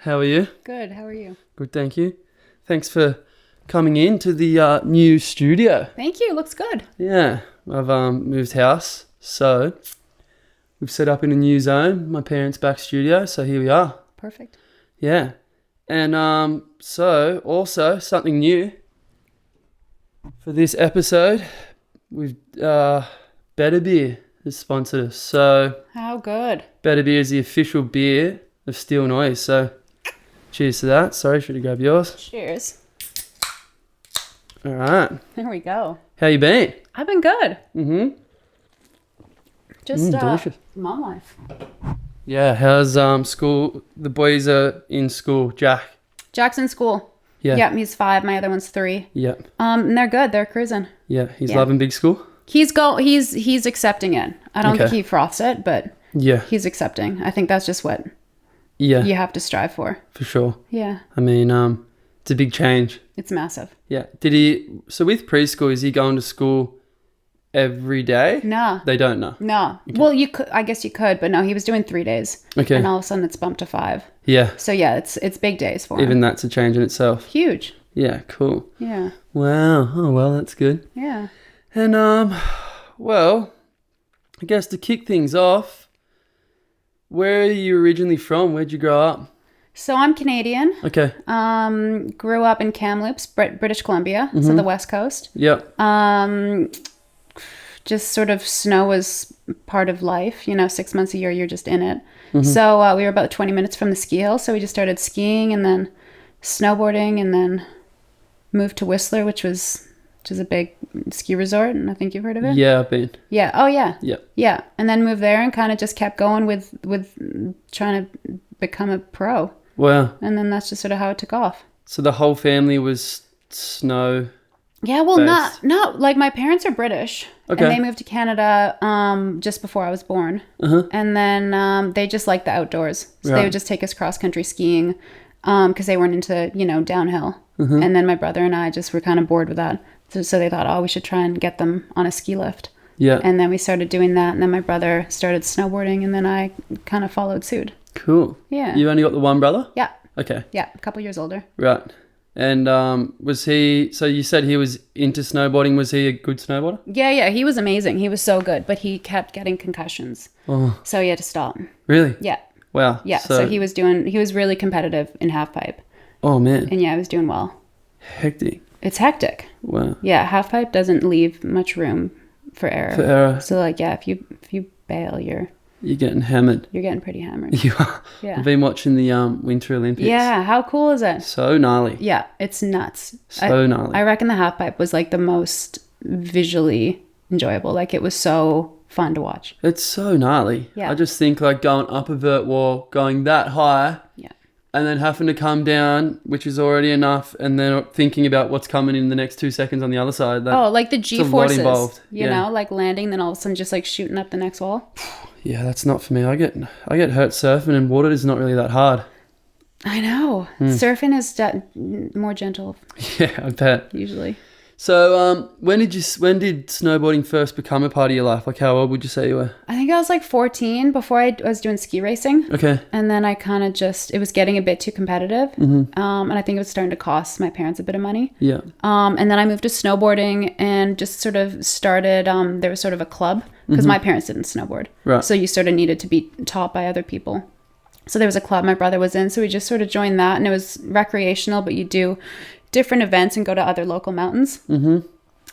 How are you? Good. How are you? Good, thank you. Thanks for coming in to the new studio. Thank you. Looks good. Yeah, I've moved house, so we've set up in a new zone, my parents' back studio, so here we are. Perfect. Yeah, and so also something new for this episode, we've Better Beer has sponsored us. So How good. Better Beer is the official beer of Steel Noise, so cheers to that. Sorry, should have grabbed yours. Cheers. All right. There we go. How you been? I've been good. Mm-hmm. Just delicious. mom life. Yeah, how's school? The boys are in school. Jack's in school. Yeah. Yep, he's 5. My other one's 3. Yep. And they're good. They're cruising. Yeah, he's Yeah. loving big school. He's accepting it. I don't think he froths it, but Yeah. he's accepting. I think that's just what Yeah. you have to strive for. For sure. Yeah. I mean, it's a big change. It's massive. Yeah. So with preschool, is he going to school every day? No. They don't know. No. Okay. Well, you could. I guess you could, but no. He was doing 3 days. Okay. And all of a sudden, it's bumped to 5. Yeah. So yeah, it's big days for him. Even that's a change in itself. Huge. Yeah. Cool. Yeah. Wow. Oh well, that's good. Yeah. And well, I guess to kick things off, where are you originally from? Where'd you grow up? So I'm Canadian. Okay. Grew up in Kamloops, British Columbia, so the West Coast. Yep. Just sort of snow was part of life. 6 months a year, you're just in it. So we were about 20 minutes from the ski hill, so we just started skiing and then snowboarding, and then moved to Whistler, which is a big ski resort, and I think you've heard of it. Yeah, I've been. Yeah. Oh yeah. Yep. Yeah, and then moved there and kind of just kept going with trying to become a pro. Wow. And then that's just sort of how it took off. So the whole family was snow. Yeah, well, based. not like my parents are British, Okay. and they moved to Canada just before I was born, and then they just liked the outdoors, so they would just take us cross country skiing, because they weren't into downhill, and then my brother and I just were kind of bored with that, so they thought, oh, we should try and get them on a ski lift. Yeah. And then we started doing that, and then my brother started snowboarding, and then I kind of followed suit. Cool. Yeah. You only got the one brother? Yeah. Okay. Yeah, a couple years older. Right. And was he, so you said he was into snowboarding. Was he a good snowboarder? Yeah, he was amazing. He was so good, but he kept getting concussions. Oh. So he had to stop. Really? Yeah. Wow. Yeah, so he was really competitive in halfpipe. Oh, man. And yeah, he was doing well. Hectic. It's hectic. Wow. Yeah, halfpipe doesn't leave much room for error. For error. So like, yeah, if you bail, you're getting hammered. You're getting pretty hammered. You are. Yeah. I've been watching the Winter Olympics. Yeah, how cool is it? So gnarly. Yeah, it's nuts. So gnarly. I reckon the halfpipe was like the most visually enjoyable. Like it was so fun to watch. It's so gnarly. Yeah. I just think like going up a vert wall, going that high. Yeah. And then having to come down, which is already enough, and then thinking about what's coming in the next 2 seconds on the other side. Like the G-forces, involved. you know, like landing, then all of a sudden just like shooting up the next wall. Yeah, that's not for me. I get hurt surfing, and water is not really that hard. I know. Surfing is more gentle Yeah, I bet. usually. So, when did snowboarding first become a part of your life? Like, how old would you say you were? I think I was like 14 before I was doing ski racing. Okay. And then I kind of it was getting a bit too competitive. And I think it was starting to cost my parents a bit of money. Yeah. And then I moved to snowboarding and just sort of started, there was sort of a club because my parents didn't snowboard. Right. So you sort of needed to be taught by other people. So there was a club my brother was in. So we just sort of joined that, and it was recreational, but you do different events and go to other local mountains. And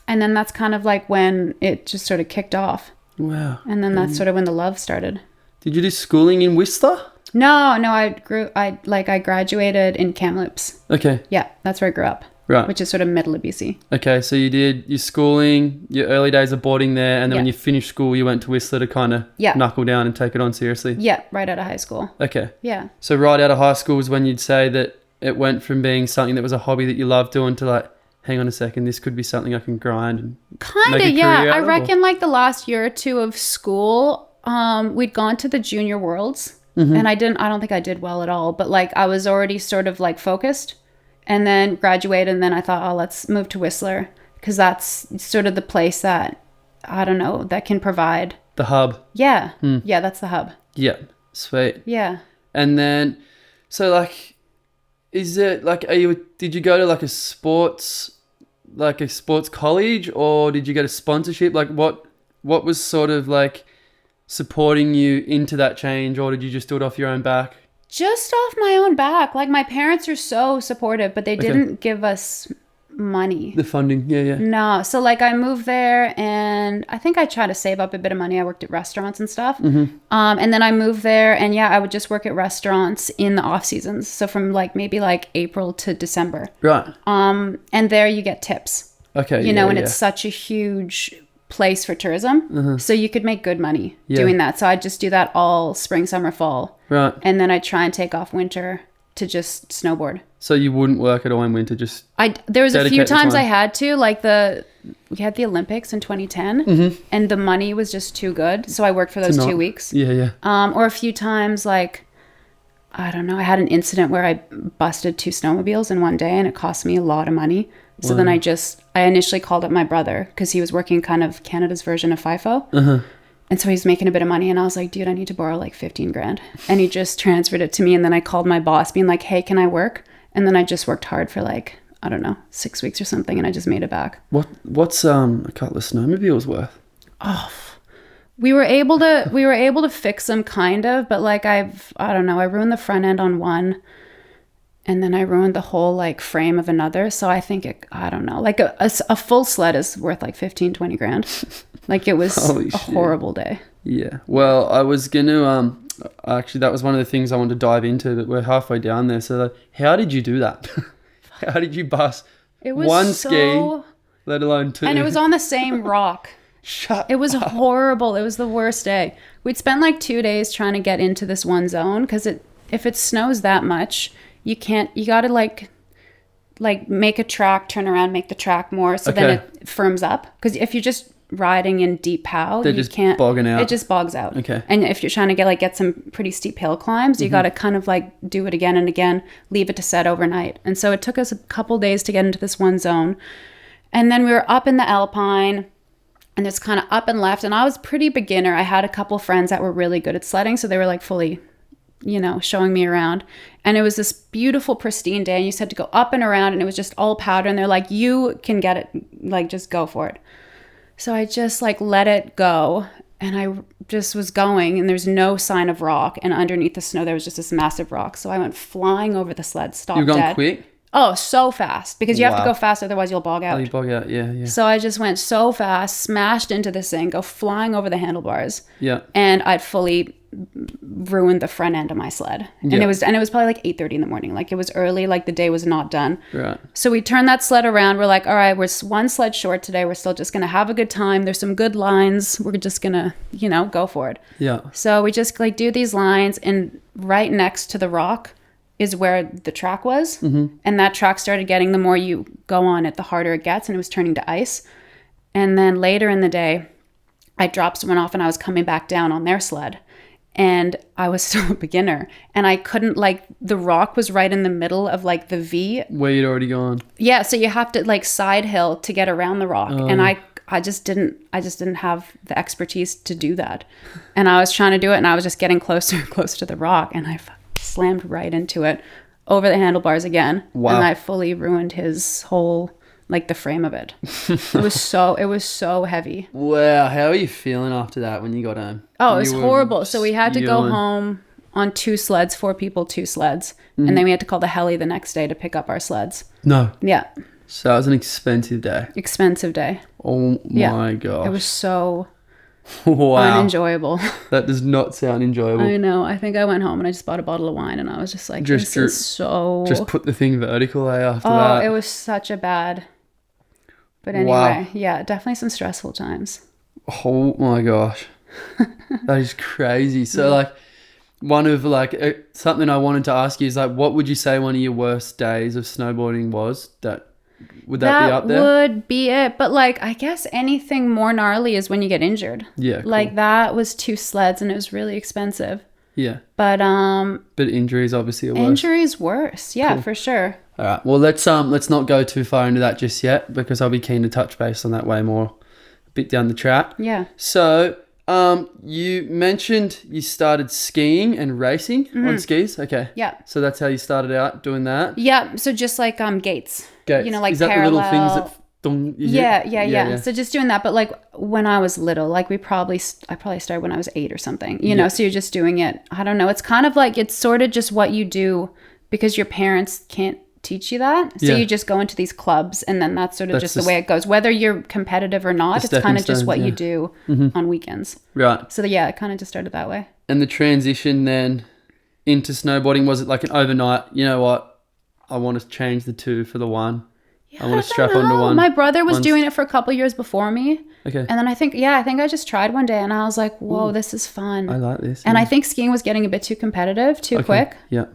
then that's kind of like when it just sort of kicked off. Wow. And then that's sort of when the love started. Did you do schooling in Whistler? No, I graduated in Kamloops. Okay. Yeah, that's where I grew up. Right. Which is sort of middle of BC. Okay, so you did your schooling, your early days of boarding there, and then when you finished school, you went to Whistler to kind of knuckle down and take it on seriously. Yeah, right out of high school. Okay. Yeah. So right out of high school was when you'd say that it went from being something that was a hobby that you loved doing to like, hang on a second, this could be something I can grind and kind of, yeah. I reckon like the last year or two of school, we'd gone to the junior worlds, and I don't think I did well at all, but like I was already sort of like focused. And then graduated, and then I thought, oh, let's move to Whistler, because that's sort of the place that, I don't know, that can provide. The hub. Yeah. Yeah, that's the hub. Yeah. Sweet. Yeah. And then, so like, is it like, did you go to like a sports college, or did you get a sponsorship? Like what was sort of like supporting you into that change, or did you just do it off your own back? Just off my own back. Like, my parents are so supportive, but they didn't give us money. The funding, yeah. No. So, like, I moved there, and I think I tried to save up a bit of money. I worked at restaurants and stuff. Mm-hmm. And then I moved there, and yeah, I would just work at restaurants in the off seasons. So from like maybe like April to December. Right. And there you get tips. Okay. And it's such a huge place for tourism. Mm-hmm. So you could make good money doing that. So I'd just do that all spring, summer, fall. Right. And then I'd try and take off winter to just snowboard. So you wouldn't work at all in winter, just there was a few times time. I had to, like we had the Olympics in 2010 and the money was just too good. So I worked for those 2 weeks. Yeah. Or a few times, like, I don't know, I had an incident where I busted 2 snowmobiles in one day and it cost me a lot of money. So then I initially called up my brother because he was working kind of Canada's version of FIFO. Uh-huh. And so he's making a bit of money. And I was like, dude, I need to borrow like 15 grand. And he just transferred it to me. And then I called my boss being like, hey, can I work? And then I just worked hard for like, I don't know, 6 weeks or something. And I just made it back. What's a couple of snowmobiles worth? Oh, we were able to fix them kind of. But like I don't know, I ruined the front end on one. And then I ruined the whole like frame of another. So I think I don't know, like a full sled is worth like 15, 20 grand. Like it was a horrible day. Yeah. Well, I was going to, actually that was one of the things I wanted to dive into, that we're halfway down there. So like, how did you do that? How did you bust one ski, let alone 2? And it was on the same rock. It was horrible. It was the worst day. We'd spent like 2 days trying to get into this one zone because if it snows that much, you got to like make a track, turn around, make the track more. So then it firms up. Because if you're just riding in deep POW, you can't. Bogging out. It just bogs out. Okay. And if you're trying to get some pretty steep hill climbs, you got to kind of like do it again and again, leave it to set overnight. And so it took us a couple days to get into this one zone. And then we were up in the Alpine, and it's kind of up and left. And I was pretty beginner. I had a couple friends that were really good at sledding. So they were like fully, showing me around. And it was this beautiful, pristine day. And you just had to go up and around, and it was just all powder. And they're like, you can get it. Like, just go for it. So I just like let it go. And I just was going, and there's no sign of rock. And underneath the snow, there was just this massive rock. So I went flying over the sled, stopped dead. You were going quick? Oh, so fast. Because you have to go fast, otherwise you'll bog out. Oh, you bog out, yeah. So I just went so fast, smashed into this thing, go flying over the handlebars. Yeah. And I'd fully ruined the front end of my sled. And it was probably like 8:30 in the morning. Like it was early, like the day was not done. Right. So we turned that sled around. We're like, all right, we're one sled short today. We're still just going to have a good time. There's some good lines. We're just going to, go for it. Yeah. So we just like do these lines, and right next to the rock is where the track was. Mm-hmm. And that track started getting, the more you go on it, the harder it gets. And it was turning to ice. And then later in the day, I dropped someone off, and I was coming back down on their sled. And I was still a beginner, and I couldn't, like, the rock was right in the middle of like the V. Where you'd already gone. Yeah. So you have to like side hill to get around the rock. And I just didn't have the expertise to do that. And I was trying to do it, and I was just getting closer and closer to the rock, and I slammed right into it over the handlebars again. Wow. And I fully ruined his whole, like, the frame of it. It was so heavy. Wow. How are you feeling after that when you got home? Oh, it was horrible. So we had to go home on 2 sleds, 4 people, 2 sleds. Mm-hmm. And then we had to call the heli the next day to pick up our sleds. No. Yeah. So it was an expensive day. Expensive day. Oh my gosh. It was so unenjoyable. That does not sound enjoyable. I know. I think I went home and I just bought a bottle of wine, and I was just like, this is so... Just put the thing vertical after that. Oh, it was such a bad... But anyway, yeah, definitely some stressful times. Oh my gosh. That is crazy. So like, one of like, something I wanted to ask you is like, what would you say one of your worst days of snowboarding was? Would that be up there? That would be it. But like, I guess anything more gnarly is when you get injured. Yeah. Cool. Like that was 2 sleds, and it was really expensive. Yeah. But injuries obviously are worse. Injuries worse. Yeah, cool. For sure. All right. Well, let's not go too far into that just yet, because I'll be keen to touch base on that way more a bit down the track. Yeah. So, You mentioned you started skiing and racing on skis. Okay. Yeah. So that's how you started out doing that. Yeah. So just like gates. Gates. You know, like is that parallel. the little things that? Yeah. So just doing that, but like when I was little, like I probably started when I was 8 or something. You know, so you're just doing it. I don't know. It's kind of like it's sort of just what you do because your parents can't teach you that. So you just go into these clubs, and then that's sort of just the way it goes. Whether you're competitive or not, it's kind of just what you do on weekends. Right. So it kind of just started that way. And the transition then into snowboarding, was it like an overnight, you know what, I want to change the two for the one? Yeah, I want to strap onto one. My brother was doing it for a couple years before me. Okay. And then I think I just tried one day, and I was like, whoa, this is fun. I like this. And I think skiing was getting a bit too competitive, too quick. Yeah.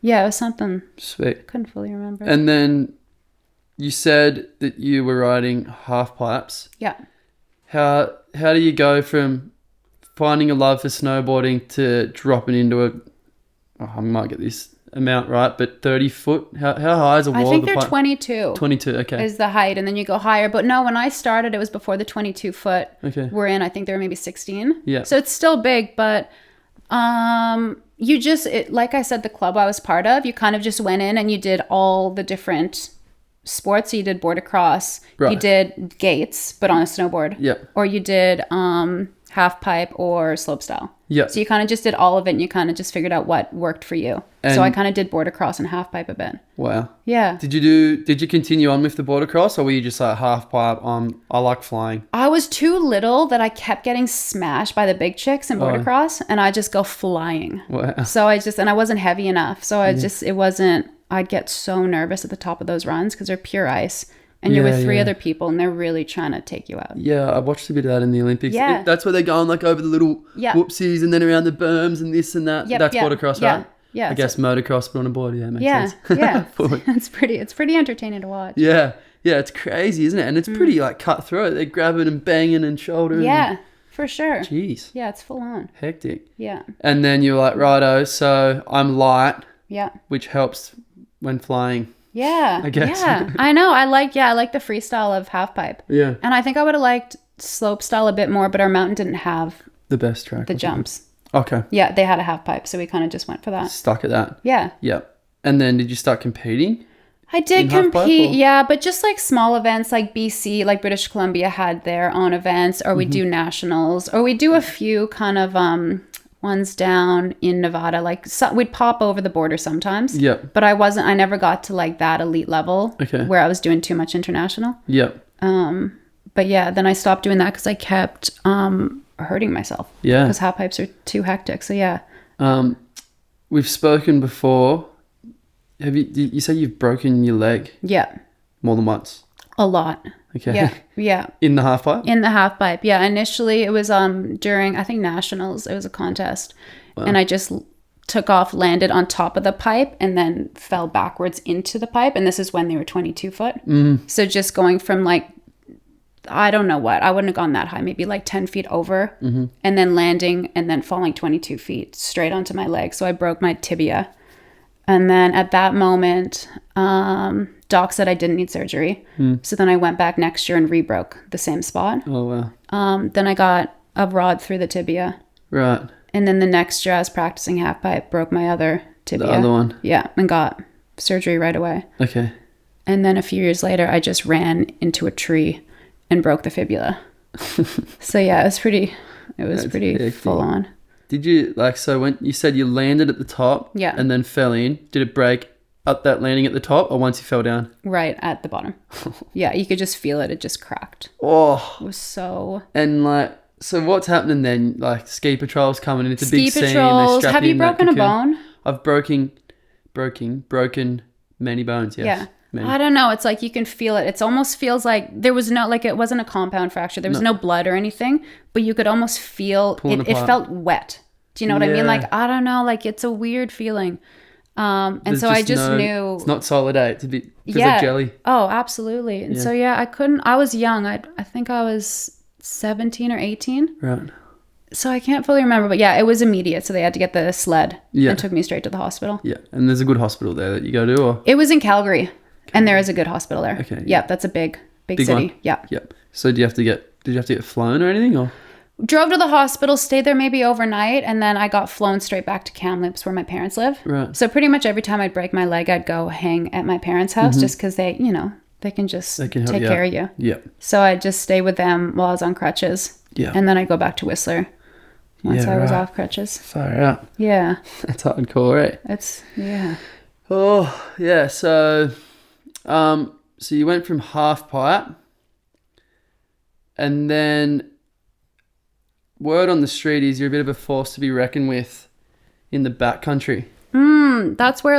Yeah, it was something. Sweet. Couldn't fully remember. And then you said that you were riding half pipes. Yeah. How do you go from finding a love for snowboarding to dropping into I might get this amount right, but 30 foot? How high is a wall? I think they're 22. 22, okay. Is the height, and then you go higher. But no, when I started, it was before the 22 foot. Okay. We're in, I think they were maybe 16. Yeah. So it's still big, but you just, like I said, the club I was part of, you kind of just went in and you did all the different sports. So you did board-across, you did gates, but on a snowboard. Yeah. Or you did half pipe or slopestyle. Yeah. So you kind of just did all of it, and you kind of just figured out what worked for you. So I kind of did board-across and half pipe a bit. Wow. Yeah. Did you continue on with the board-across, or were you just like half pipe? I like flying. I was too little that I kept getting smashed by the big chicks in board-across, and I just go flying. Wow. So I wasn't heavy enough. So it wasn't, I'd get so nervous at the top of those runs because they're pure ice. And you're with 3 other people, and they're really trying to take you out. Yeah, I watched a bit of that in the Olympics. Yeah. That's where they're going like over the little whoopsies and then around the berms and this and that. That's board-across, right? Yeah. I guess motocross, but on a board. Yeah, makes sense. Yeah. It's pretty entertaining to watch. Yeah. Yeah, it's crazy, isn't it? And it's pretty like cutthroat. They're grabbing and banging and shouldering. Yeah, for sure. Jeez. Yeah, it's full on. Hectic. Yeah. And then you're like, righto, so I'm light. Yeah. Which helps when flying. Yeah. I guess. Yeah. I know. I like the freestyle of half pipe. Yeah. And I think I would have liked slope style a bit more, but our mountain didn't have the best track. The jumps. Okay. Yeah, they had a half pipe, so we kind of just went for that. Stuck at that. Yeah. Yep. And then did you start competing? I did compete, but just like small events like BC, like British Columbia had their own events, or we do nationals, or we do a few kind of ones down in Nevada. Like we'd pop over the border sometimes. Yep. But I never got to like that elite level where I was doing too much international. Yep. But yeah, then I stopped doing that because I kept hurting myself. Yeah. Because half pipes are too hectic. So yeah. We've spoken before. You say you've broken your leg? Yeah. More than once? A lot. Okay. Yeah. In the half pipe? In the half pipe. Yeah. Initially it was during, I think, nationals. It was a contest. Wow. And I just took off, landed on top of the pipe, and then fell backwards into the pipe. And this is when they were 22 foot. So just going from like, I don't know what, I wouldn't have gone that high, maybe like 10 feet over, and then landing and then falling 22 feet straight onto my leg. So I broke my tibia. And then at that moment, doc said I didn't need surgery. So then I went back next year and re-broke the same spot. Oh, wow. Then I got a rod through the tibia. Right. And then the next year I was practicing half pipe, broke my other tibia. The other one? Yeah, and got surgery right away. Okay. And then a few years later, I just ran into a tree and broke the fibula. So yeah, it was pretty full on. Did you, so when you said you landed at the top and then fell in, did it break at that landing at the top or once you fell down? Right at the bottom. Yeah, you could just feel it. It just cracked. Oh. It was so... And so what's happening then? Like ski patrols coming in, it's a big ski patrols. scene. Have you broken a bone? I've broken many bones, yes. Yeah. Many. I don't know. It's like you can feel it. It almost feels like there was no, like it wasn't a compound fracture. There was no blood or anything, but you could almost feel it felt wet. Do you know what I mean? Like, I don't know. Like it's a weird feeling. And so I just knew. It's not solid, it's a bit because of jelly. Oh, absolutely. And so, I was young. I think I was 17 or 18. Right. So I can't fully remember, but it was immediate. So they had to get the sled and took me straight to the hospital. Yeah. And there's a good hospital there that you go to, or? It was in Calgary. And there is a good hospital there. Okay. Yeah, that's a big city. One? Yeah. Yep. So did you have to get flown or anything, or? Drove to the hospital, stayed there maybe overnight, and then I got flown straight back to Kamloops where my parents live. Right. So pretty much every time I'd break my leg, I'd go hang at my parents' house just because they can just take care of you. Yeah. So I'd just stay with them while I was on crutches. Yeah. And then I'd go back to Whistler once I was off crutches. Far out. Yeah. That's hardcore, right? Yeah. Oh, yeah. So you went from half pipe, and then word on the street is you're a bit of a force to be reckoned with in the backcountry. That's where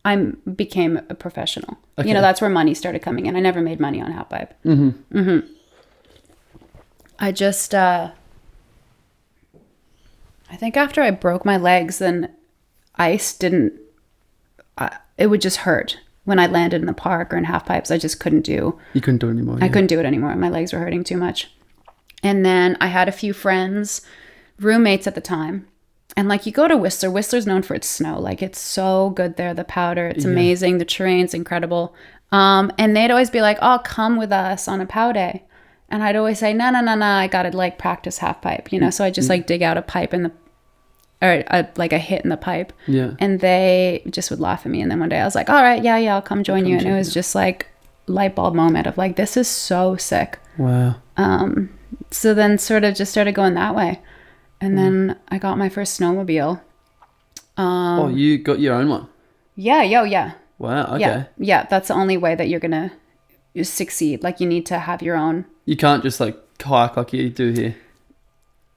I became a professional. Okay. That's where money started coming in. I never made money on half pipe. I just, I think after I broke my legs, then ice didn't, it would just hurt. When I landed in the park or in half pipes, I just couldn't do. You couldn't do it anymore. I couldn't do it anymore. My legs were hurting too much. And then I had a few friends, roommates at the time. And you go to Whistler. Whistler's known for its snow. It's so good there. The powder, it's amazing. The terrain's incredible. And they'd always be like, "Oh, come with us on a pow day." And I'd always say, no, I got to practice half pipe, So I just dig out a pipe a hit in the pipe. Yeah. And they just would laugh at me. And then one day I was like, all right, yeah, I'll come join you. And it was just light bulb moment of this is so sick. Wow. So then sort of just started going that way. And then I got my first snowmobile. You got your own one? Yeah, yeah. Wow, okay. Yeah, that's the only way that you're going to succeed. You need to have your own. You can't just kayak like you do here.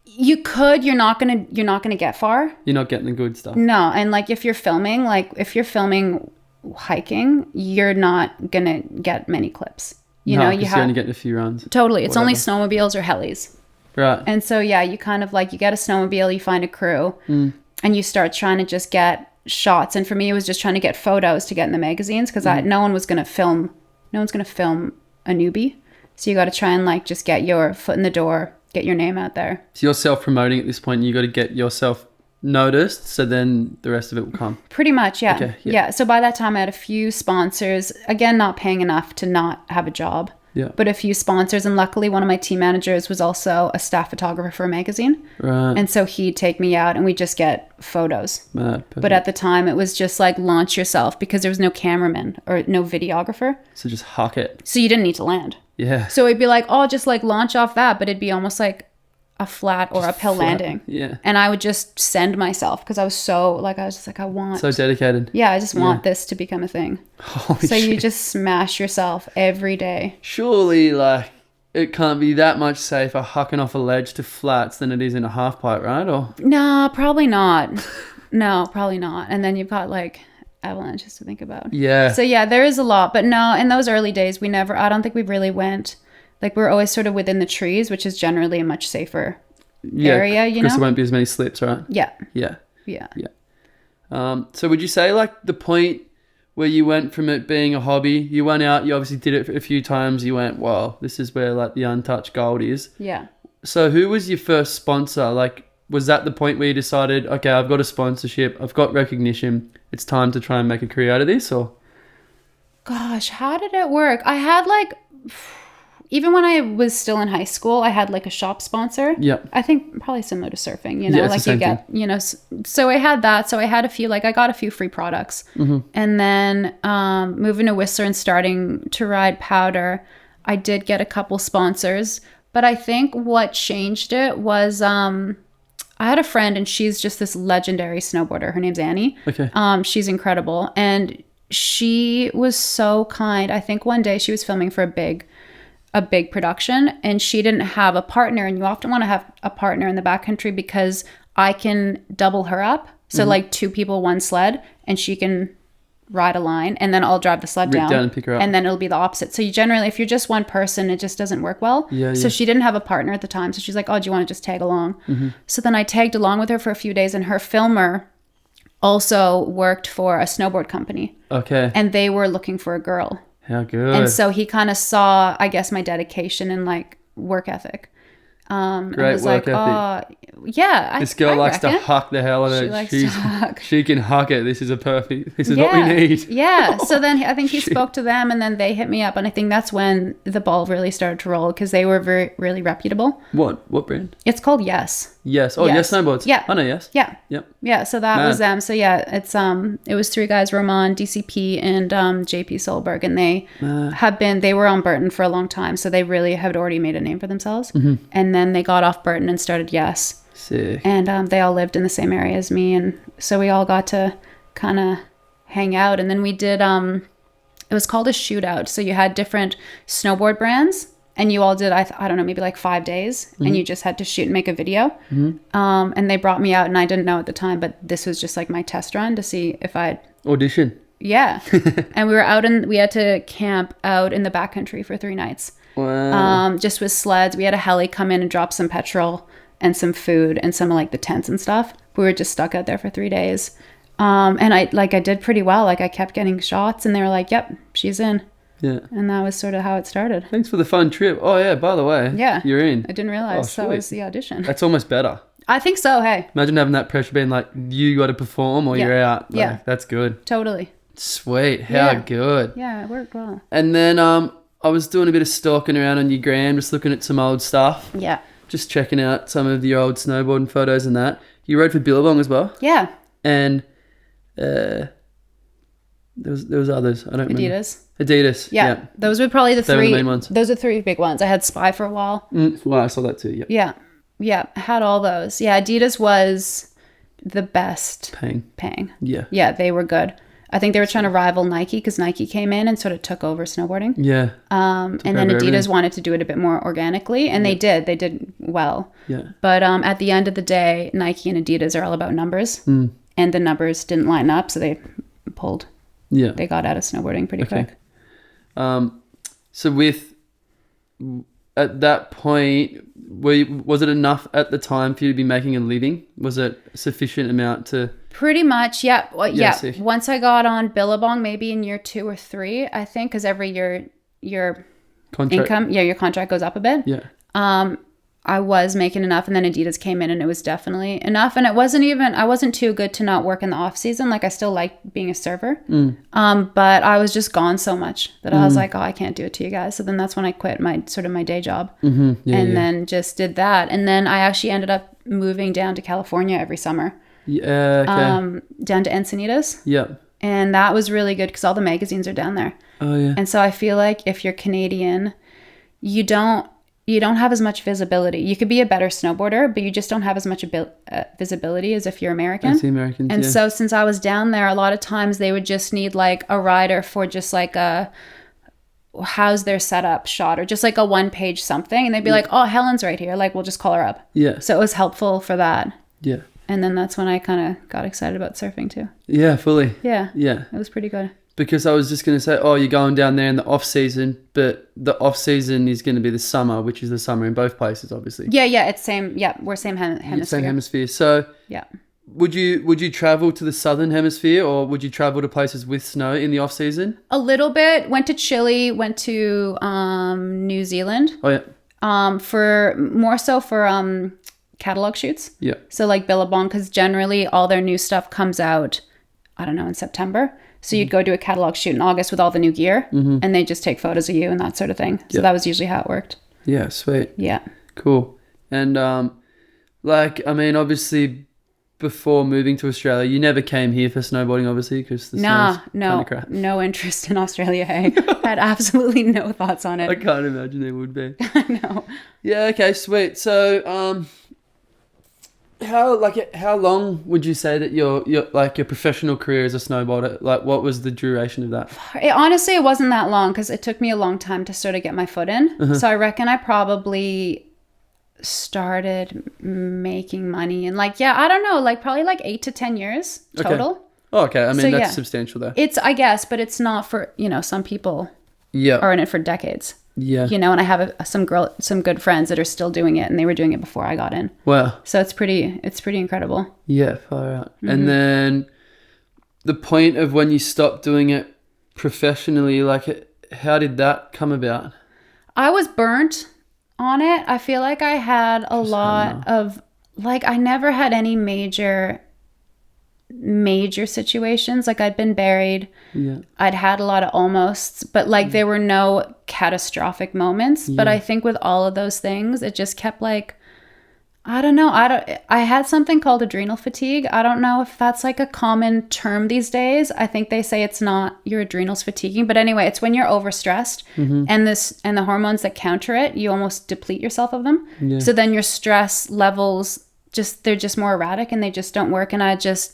You could, you're not gonna get far. You're not getting the good stuff. No, and if you're filming hiking, you're not gonna get many clips. You're only getting a few runs. Totally, it's only snowmobiles or helis. Right. And so you kind of you get a snowmobile, you find a crew, and you start trying to just get shots. And for me, it was just trying to get photos to get in the magazines because no one's gonna film a newbie. So you got to try and just get your foot in the door. Get your name out there. So you're self-promoting at this point. You got to get yourself noticed, so then the rest of it will come. Pretty much, yeah. Okay, yeah. So by that time, I had a few sponsors. Again, not paying enough to not have a job. Yeah. But a few sponsors, and luckily, one of my team managers was also a staff photographer for a magazine. Right. And so he'd take me out, and we'd just get photos. Perfect. But at the time, it was just launch yourself because there was no cameraman or no videographer. So just huck it. So you didn't need to land. Yeah. So it'd be just launch off that, but it'd be almost a flat or uphill landing. Yeah. And I would just send myself because I was so I want. So dedicated. Yeah, I just want this to become a thing. Holy so shit. you just smash yourself every day. Surely it can't be that much safer hucking off a ledge to flats than it is in a half pipe, right? Or no, probably not. No, probably not. And then you've got avalanches to think about. Yeah. So yeah, there is a lot, but no, in those early days, I don't think we really went. We're always sort of within the trees, which is generally a much safer area, because there won't be as many slips, right? Yeah. Yeah. Yeah. Yeah. So would you say the point where you went from it being a hobby, you went out, you obviously did it a few times, you went, wow, this is where the untouched gold is. Yeah. So who was your first sponsor? Was that the point where you decided, okay, I've got a sponsorship, I've got recognition, it's time to try and make a career out of this? Or gosh, how did it work? I had even when I was still in high school, I had a shop sponsor. Yeah. I think probably similar to surfing, it's you get, so I had that. So I had I got a few free products. Mm-hmm. And then moving to Whistler and starting to ride powder, I did get a couple sponsors. But I think what changed it was I had a friend and she's just this legendary snowboarder. Her name's Annie. Okay. She's incredible. And she was so kind. I think one day she was filming for a big production and she didn't have a partner, and you often want to have a partner in the backcountry because I can double her up. So two people, one sled, and she can ride a line and then I'll drive the sled down and pick her up. And then it'll be the opposite. So you generally, if you're just one person, it just doesn't work well. So she didn't have a partner at the time. So she's like, oh, do you want to just tag along? So then I tagged along with her for a few days, and her filmer also worked for a snowboard company. Okay. And they were looking for a girl. How good. And so he kind of saw, I guess, my dedication and work ethic. Great was work like, ethic. oh, yeah. This girl likes reckon. to huck the hell out of She it. likes to huck. She can huck it. This is what we need. Yeah. So then I think he spoke to them, and then they hit me up, and I think that's when the ball really started to roll because they were really reputable. What brand? It's called Yes. Yes. Oh, Yes Snowboards. Yeah. I know Yes. Yeah. Yep. Yeah. So that was them. So yeah, it was 3 guys, Roman, DCP, and JP Solberg, and they were on Burton for a long time, so they really had already made a name for themselves. Mm-hmm. And then they got off Burton and started Yes. Sick. And they all lived in the same area as me, and so we all got to kind of hang out. And then we did it was called a shootout, so you had different snowboard brands, and you all did I don't know, maybe like 5 days, and you just had to shoot and make a video. And they brought me out, and I didn't know at the time, but this was just like my test run to see if I'd audition. Yeah. And we had to camp out in the backcountry for 3 nights. Wow. Just with sleds. We had a heli come in and drop some petrol and some food and some of like the tents and stuff. We were just stuck out there for 3 days. And I did pretty well. Like I kept getting shots, and they were like, yep, she's in. Yeah. And that was sort of how it started. Thanks for the fun trip. Oh yeah, by the way. Yeah. You're in. I didn't realize that was the audition. That's almost better. I think so, hey. Imagine having that pressure being like, you got to perform or you're out. Like, yeah. That's good. Totally. Sweet. How good. Yeah, it worked well. And then I was doing a bit of stalking around on your gram, just looking at some old stuff. Yeah. Just checking out some of your old snowboarding photos and that. You rode for Billabong as well? Yeah. And there was others. I don't remember. Adidas. Yeah. Those were probably the 3. They were the main ones. Those are 3 big ones. I had Spy for a while. Well, I saw that too. Yep. Yeah. Yeah. I had all those. Yeah. Adidas was the best. Pang. Yeah. Yeah. They were good. I think they were trying to rival Nike because Nike came in and sort of took over snowboarding. Yeah. And then Adidas wanted to do it a bit more organically, and they did. They did well. Yeah. But at the end of the day, Nike and Adidas are all about numbers, and the numbers didn't line up, so they pulled. Yeah. They got out of snowboarding pretty quick. So at that point, was it enough at the time for you to be making a living? Was it a sufficient amount to... Pretty much, yeah. Well, yeah. Sick. Once I got on Billabong, maybe in year 2 or 3, I think, because every year your income, your contract goes up a bit. Yeah. I was making enough, and then Adidas came in, and it was definitely enough. And I wasn't too good to not work in the off season. Like I still liked being a server, but I was just gone so much that I was like, oh, I can't do it to you guys. So then that's when I quit my day job, then just did that. And then I actually ended up moving down to California every summer. Yeah. Okay. Down to Encinitas. Yeah. And that was really good because all the magazines are down there. Oh yeah. And so I feel like if you're Canadian, you don't have as much visibility. You could be a better snowboarder, but you just don't have as much visibility as if you're American. That's the Americans, and so since I was down there, a lot of times they would just need like a rider for just like a how's their setup shot or just like a 1-page something. And they'd be like, oh, Helen's right here. Like, we'll just call her up. Yeah. So it was helpful for that. Yeah. And then that's when I kind of got excited about surfing too. Yeah, fully. Yeah. Yeah. It was pretty good. Because I was just going to say, oh, you're going down there in the off season, but the off season is going to be the summer, which is the summer in both places, obviously. Yeah, it's same. Yeah, we're same hemisphere. Same hemisphere. So yeah. Would you travel to the southern hemisphere, or would you travel to places with snow in the off season? A little bit. Went to Chile. Went to New Zealand. Oh yeah. For more so for catalog shoots. Yeah. So like Billabong, because generally all their new stuff comes out, I don't know, in September. So you'd go do a catalog shoot in August with all the new gear, and they just take photos of you and that sort of thing. So that was usually how it worked. Yeah, sweet. Yeah. Cool. And obviously, before moving to Australia, you never came here for snowboarding, obviously, because the snow's kind of crap. No interest in Australia. Hey, I had absolutely no thoughts on it. I can't imagine there would be. I know. Yeah. Okay. Sweet. So, how long would you say that your professional career as a snowboarder? Like, what was the duration of that? Honestly, it wasn't that long because it took me a long time to sort of get my foot in. So I reckon I probably started making money in I don't know, probably 8 to 10 years total. Okay. Oh, okay. I mean, that's substantial though. It's, I guess, but it's not for, some people are in it for decades. Yeah. And I have some good friends that are still doing it, and they were doing it before I got in. Wow. So it's pretty incredible. Yeah, far out. And then the point of when you stopped doing it professionally, how did that come about? I was burnt. on it. I feel like I had a lot of, like, I never had any major situations. Like, I'd been buried. Yeah. I'd had a lot of almosts, but like there were no catastrophic moments. But I think with all of those things, it just kept like, I don't know. I had something called adrenal fatigue. I don't know if that's like a common term these days. I think they say it's not your adrenals fatiguing, but anyway, it's when you're overstressed and the hormones that counter it, you almost deplete yourself of them. Yeah. So then your stress levels they're just more erratic and they just don't work. And I just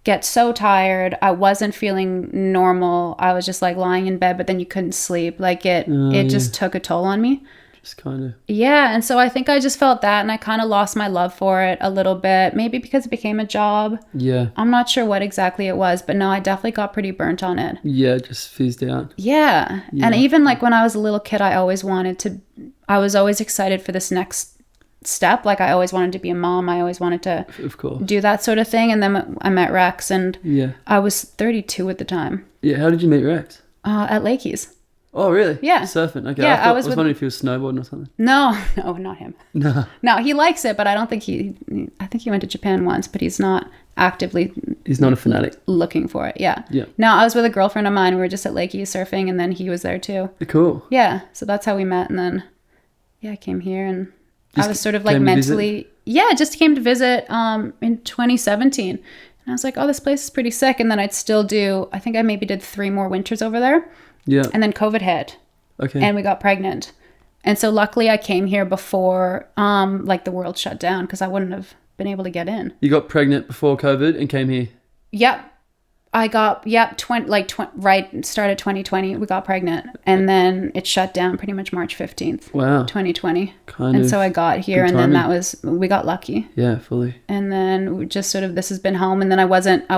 get so tired. I wasn't feeling normal. I was just like lying in bed, but then you couldn't sleep. Like it just took a toll on me. Just kind of. Yeah. And so I think I just felt that and I kind of lost my love for it a little bit. Maybe because it became a job. Yeah. I'm not sure what exactly it was, but no, I definitely got pretty burnt on it. Yeah, just fizzed out. Yeah. And even like when I was a little kid, I was always excited for this next step. Like I always wanted to be a mom. I always wanted to do that sort of thing. And then I met Rex and I was 32 at the time. Yeah. How did you meet Rex? At Lakey's. Oh, really? Yeah. Surfing. Okay. Yeah, I was wondering if he was snowboarding or something. No, not him. No, he likes it, but I don't think I think he went to Japan once, but he's not actively. He's not a fanatic. Looking for it. Yeah. Yeah. No, I was with a girlfriend of mine. We were just at Lakey surfing and then he was there too. Cool. Yeah. So that's how we met. And then, I came here and I was sort of like mentally. Yeah, just came to visit in 2017. And I was like, oh, this place is pretty sick. And then I'd still I think I maybe did 3 more winters over there. Yeah. And then COVID hit. Okay. And we got pregnant. And so luckily I came here before like the world shut down because I wouldn't have been able to get in. You got pregnant before COVID and came here? Yep. I got, started 2020, we got pregnant. And then it shut down pretty much March 15th. Wow. 2020. And so I got here and then we got lucky. Yeah, fully. And then we just sort of, this has been home. And then I wasn't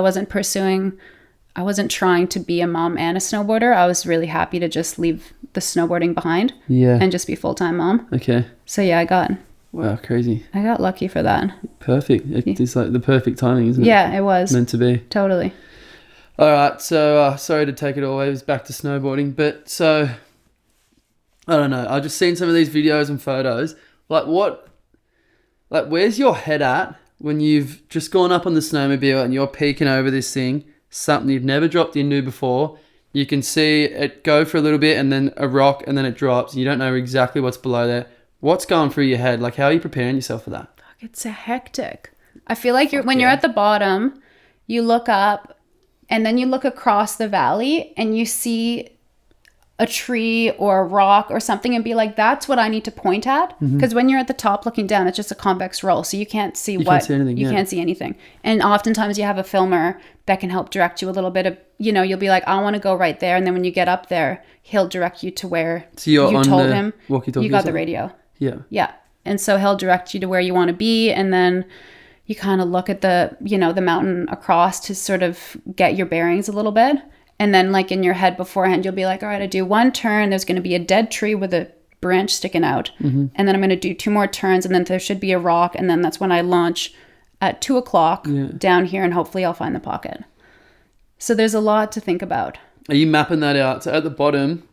trying to be a mom and a snowboarder. I was really happy to just leave the snowboarding behind and just be full-time mom. Okay. So yeah, wow, crazy. I got lucky for that. Perfect. It's like the perfect timing, isn't it? Yeah, it was. Meant to be. Totally. All right. So sorry to take it all away. It was back to snowboarding. But so, I don't know. I've just seen some of these videos and photos. Where's your head at when you've just gone up on the snowmobile and you're peeking over this thing, something you've never dropped into before. You can see it go for a little bit and then a rock and then it drops. And you don't know exactly what's below there. What's going through your head? Like, how are you preparing yourself for that? It's a hectic. I feel like you're at the bottom, you look up and then you look across the valley and you see a tree or a rock or something and be like, that's what I need to point at. Because when you're at the top looking down, it's just a convex roll. So you can't see can't see anything. And oftentimes you have a filmer that can help direct you a little bit of, you'll be like, I want to go right there. And then when you get up there, he'll direct you to where you told him you got the radio. Yeah. Yeah. And so he'll direct you to where you want to be. And then you kind of look at the mountain across to sort of get your bearings a little bit. And then like in your head beforehand, you'll be like, all right, I do 1 turn. There's going to be a dead tree with a branch sticking out. And then I'm going to do 2 more turns. And then there should be a rock. And then that's when I launch at 2:00 down here. And hopefully I'll find the pocket. So there's a lot to think about. Are you mapping that out? So at the bottom,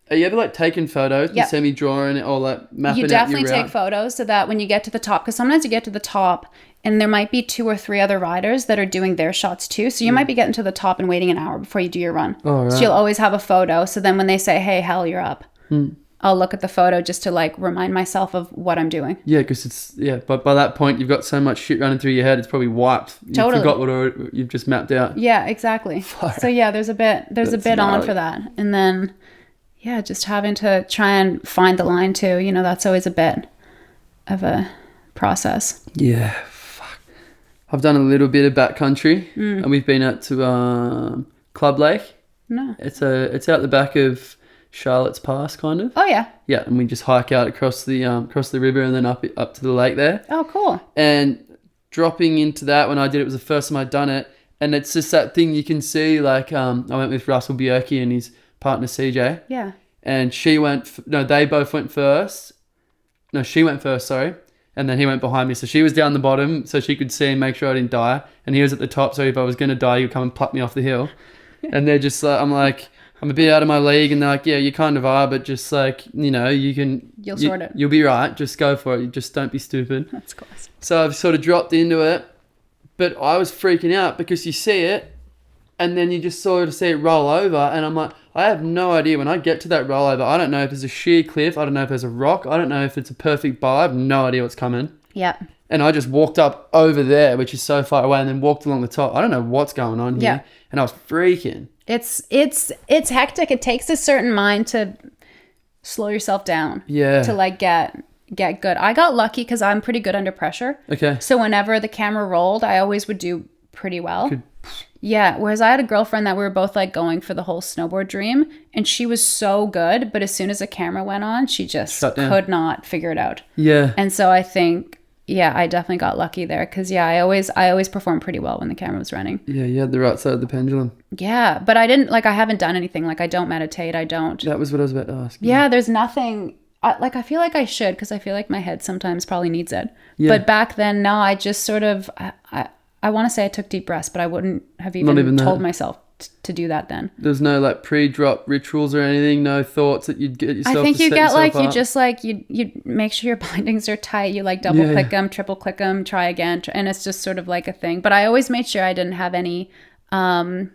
are you ever like taking photos and semi-drawing it or like mapping out your route? You definitely take photos so that when you get to the top, because sometimes you get to the top and there might be 2 or 3 other riders that are doing their shots too. So you might be getting to the top and waiting an hour before you do your run. Oh, right. So you'll always have a photo. So then when they say, hey, Hel, you're up, I'll look at the photo just to like remind myself of what I'm doing. Yeah, because but by that point, you've got so much shit running through your head, it's probably wiped. You forgot what you've just mapped out. Yeah, exactly. So yeah, there's a bit on for that. And then, yeah, just having to try and find the line too. That's always a bit of a process. Yeah. I've done a little bit of backcountry and we've been out to Club Lake. No. It's out the back of Charlotte's Pass, kind of. Oh, yeah. Yeah, and we just hike out across the river and then up to the lake there. Oh, cool. And dropping into that, when I did it was the first time I'd done it. And it's just that thing you can see, like I went with Russell Bjerke and his partner CJ. Yeah. And they both went first. No, she went first, sorry. And then he went behind me. So she was down the bottom so she could see and make sure I didn't die. And he was at the top. So if I was going to die, he would come and pluck me off the hill. And they're just like, I'm like, I'm a bit out of my league, and they're like, yeah, you kind of are, but just like, you know, you'll sort it. You'll be right. Just go for it. You just don't be stupid. That's class. So I've sort of dropped into it, but I was freaking out because you see it, and then you just sort of see it roll over, and I'm like, I have no idea when I get to that rollover. I don't know if there's a sheer cliff. I don't know if there's a rock. I don't know if it's a perfect bar. I have no idea what's coming. Yeah. And I just walked up over there, which is so far away, and then walked along the top. I don't know what's going on here. Yeah. And I was freaking. It's hectic. It takes a certain mind to slow yourself down. Yeah. To like get good. I got lucky because I'm pretty good under pressure. Okay. So whenever the camera rolled, I always would do pretty well. Good. Yeah. Whereas I had a girlfriend that we were both like going for the whole snowboard dream, and she was so good, but as soon as the camera went on, she just could not figure it out. Yeah. And so I think, yeah, I definitely got lucky there because, yeah, I always performed pretty well when the camera was running. Yeah, you had the right side of the pendulum. Yeah, but I didn't, like, I haven't done anything. Like, I don't meditate. I don't. That was what I was about to ask. Yeah, there's nothing. I feel like I should because I feel like my head sometimes probably needs it. Yeah. But back then, no, I just sort of, I want to say I took deep breaths, but I wouldn't have even told myself to do that then. There's no like pre-drop rituals or anything, no thoughts that you'd get yourself I think to you set get like, up. you just like, you make sure your bindings are tight. You like double click them, triple click them, try again. And it's just sort of like a thing. But I always made sure I didn't have any, what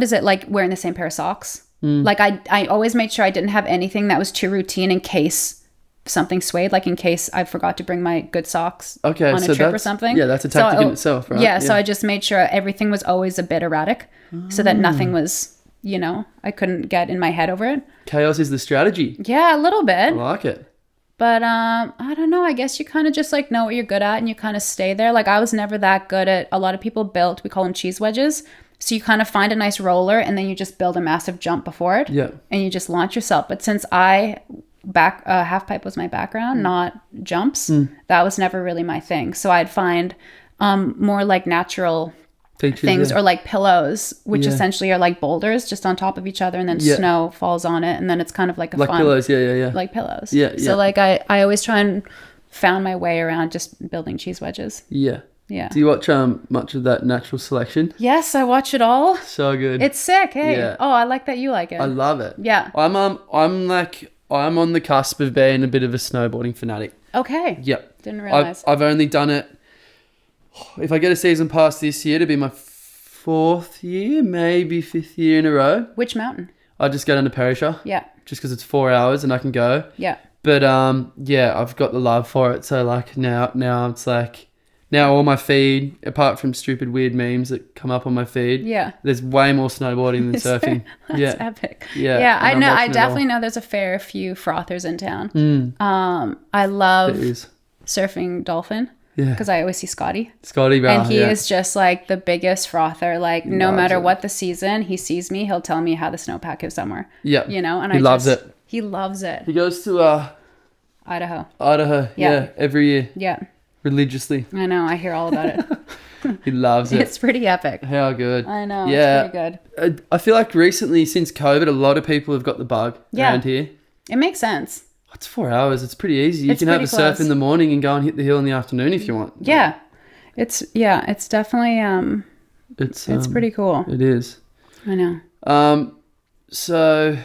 is it, like wearing the same pair of socks? Like I always made sure I didn't have anything that was too routine in case something swayed, like in case I forgot to bring my good socks on a trip or something. Yeah, that's a tactic in itself, right? Yeah, so I just made sure everything was always a bit erratic so that nothing was, I couldn't get in my head over it. Chaos is the strategy. Yeah, a little bit. I like it. But I don't know, I guess you kind of just like know what you're good at and you kind of stay there. Like I was never that good at, a lot of people built, we call them cheese wedges. So you kind of find a nice roller and then you just build a massive jump before it. Yeah. And you just launch yourself. But since half pipe was my background, not jumps, that was never really my thing. So I'd find more like natural things or like pillows, which essentially are like boulders just on top of each other, and then snow falls on it, and then it's kind of like a like fun pillows. Yeah. Like pillows. Yeah. So like I always try and found my way around just building cheese wedges. Yeah. Yeah. Do you watch much of that Natural Selection? Yes, I watch it all. So good. It's sick. Hey. Yeah. Oh, I like that you like it. I love it. Yeah. I'm on the cusp of being a bit of a snowboarding fanatic. Okay. Yep. Didn't realize. I've only done it. If I get a season pass this year, it'll be my 4th year, maybe 5th year in a row. Which mountain? I just go down to Perisher. Yeah. Just because it's 4 hours and I can go. Yeah. But I've got the love for it. So like now it's like, now all my feed, apart from stupid weird memes that come up on my feed, there's way more snowboarding than surfing. That's epic. Yeah. Yeah, I know. I definitely know there's a fair few frothers in town. I love surfing dolphin. Yeah. Because I always see Scotty. And he is just like the biggest frother. Like no matter what the season, he sees me, he'll tell me how the snowpack is somewhere. Yeah. And he loves it. He loves it. He goes to Idaho. Yeah. Every year. Yeah. Religiously. I know. I hear all about it. He loves it. It's pretty epic. How good. I know. Yeah. It's pretty good. I feel like recently, since COVID, a lot of people have got the bug around here. It makes sense. It's 4 hours. It's pretty easy. You can have a surf in the morning and go and hit the hill in the afternoon if you want. Yeah. It's definitely it's pretty cool. It is. I know. So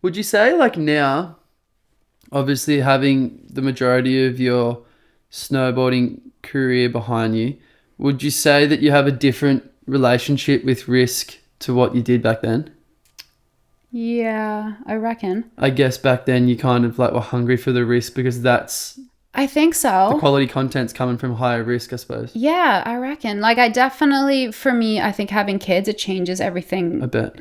would you say like now, obviously having the majority of your snowboarding career behind you, would you say that you have a different relationship with risk to what you did back then? Yeah, I reckon. I guess back then you kind of like were hungry for the risk because I think so. The quality content's coming from higher risk, I suppose. Yeah, I reckon. Like I definitely, for me, I think having kids, it changes everything. I bet.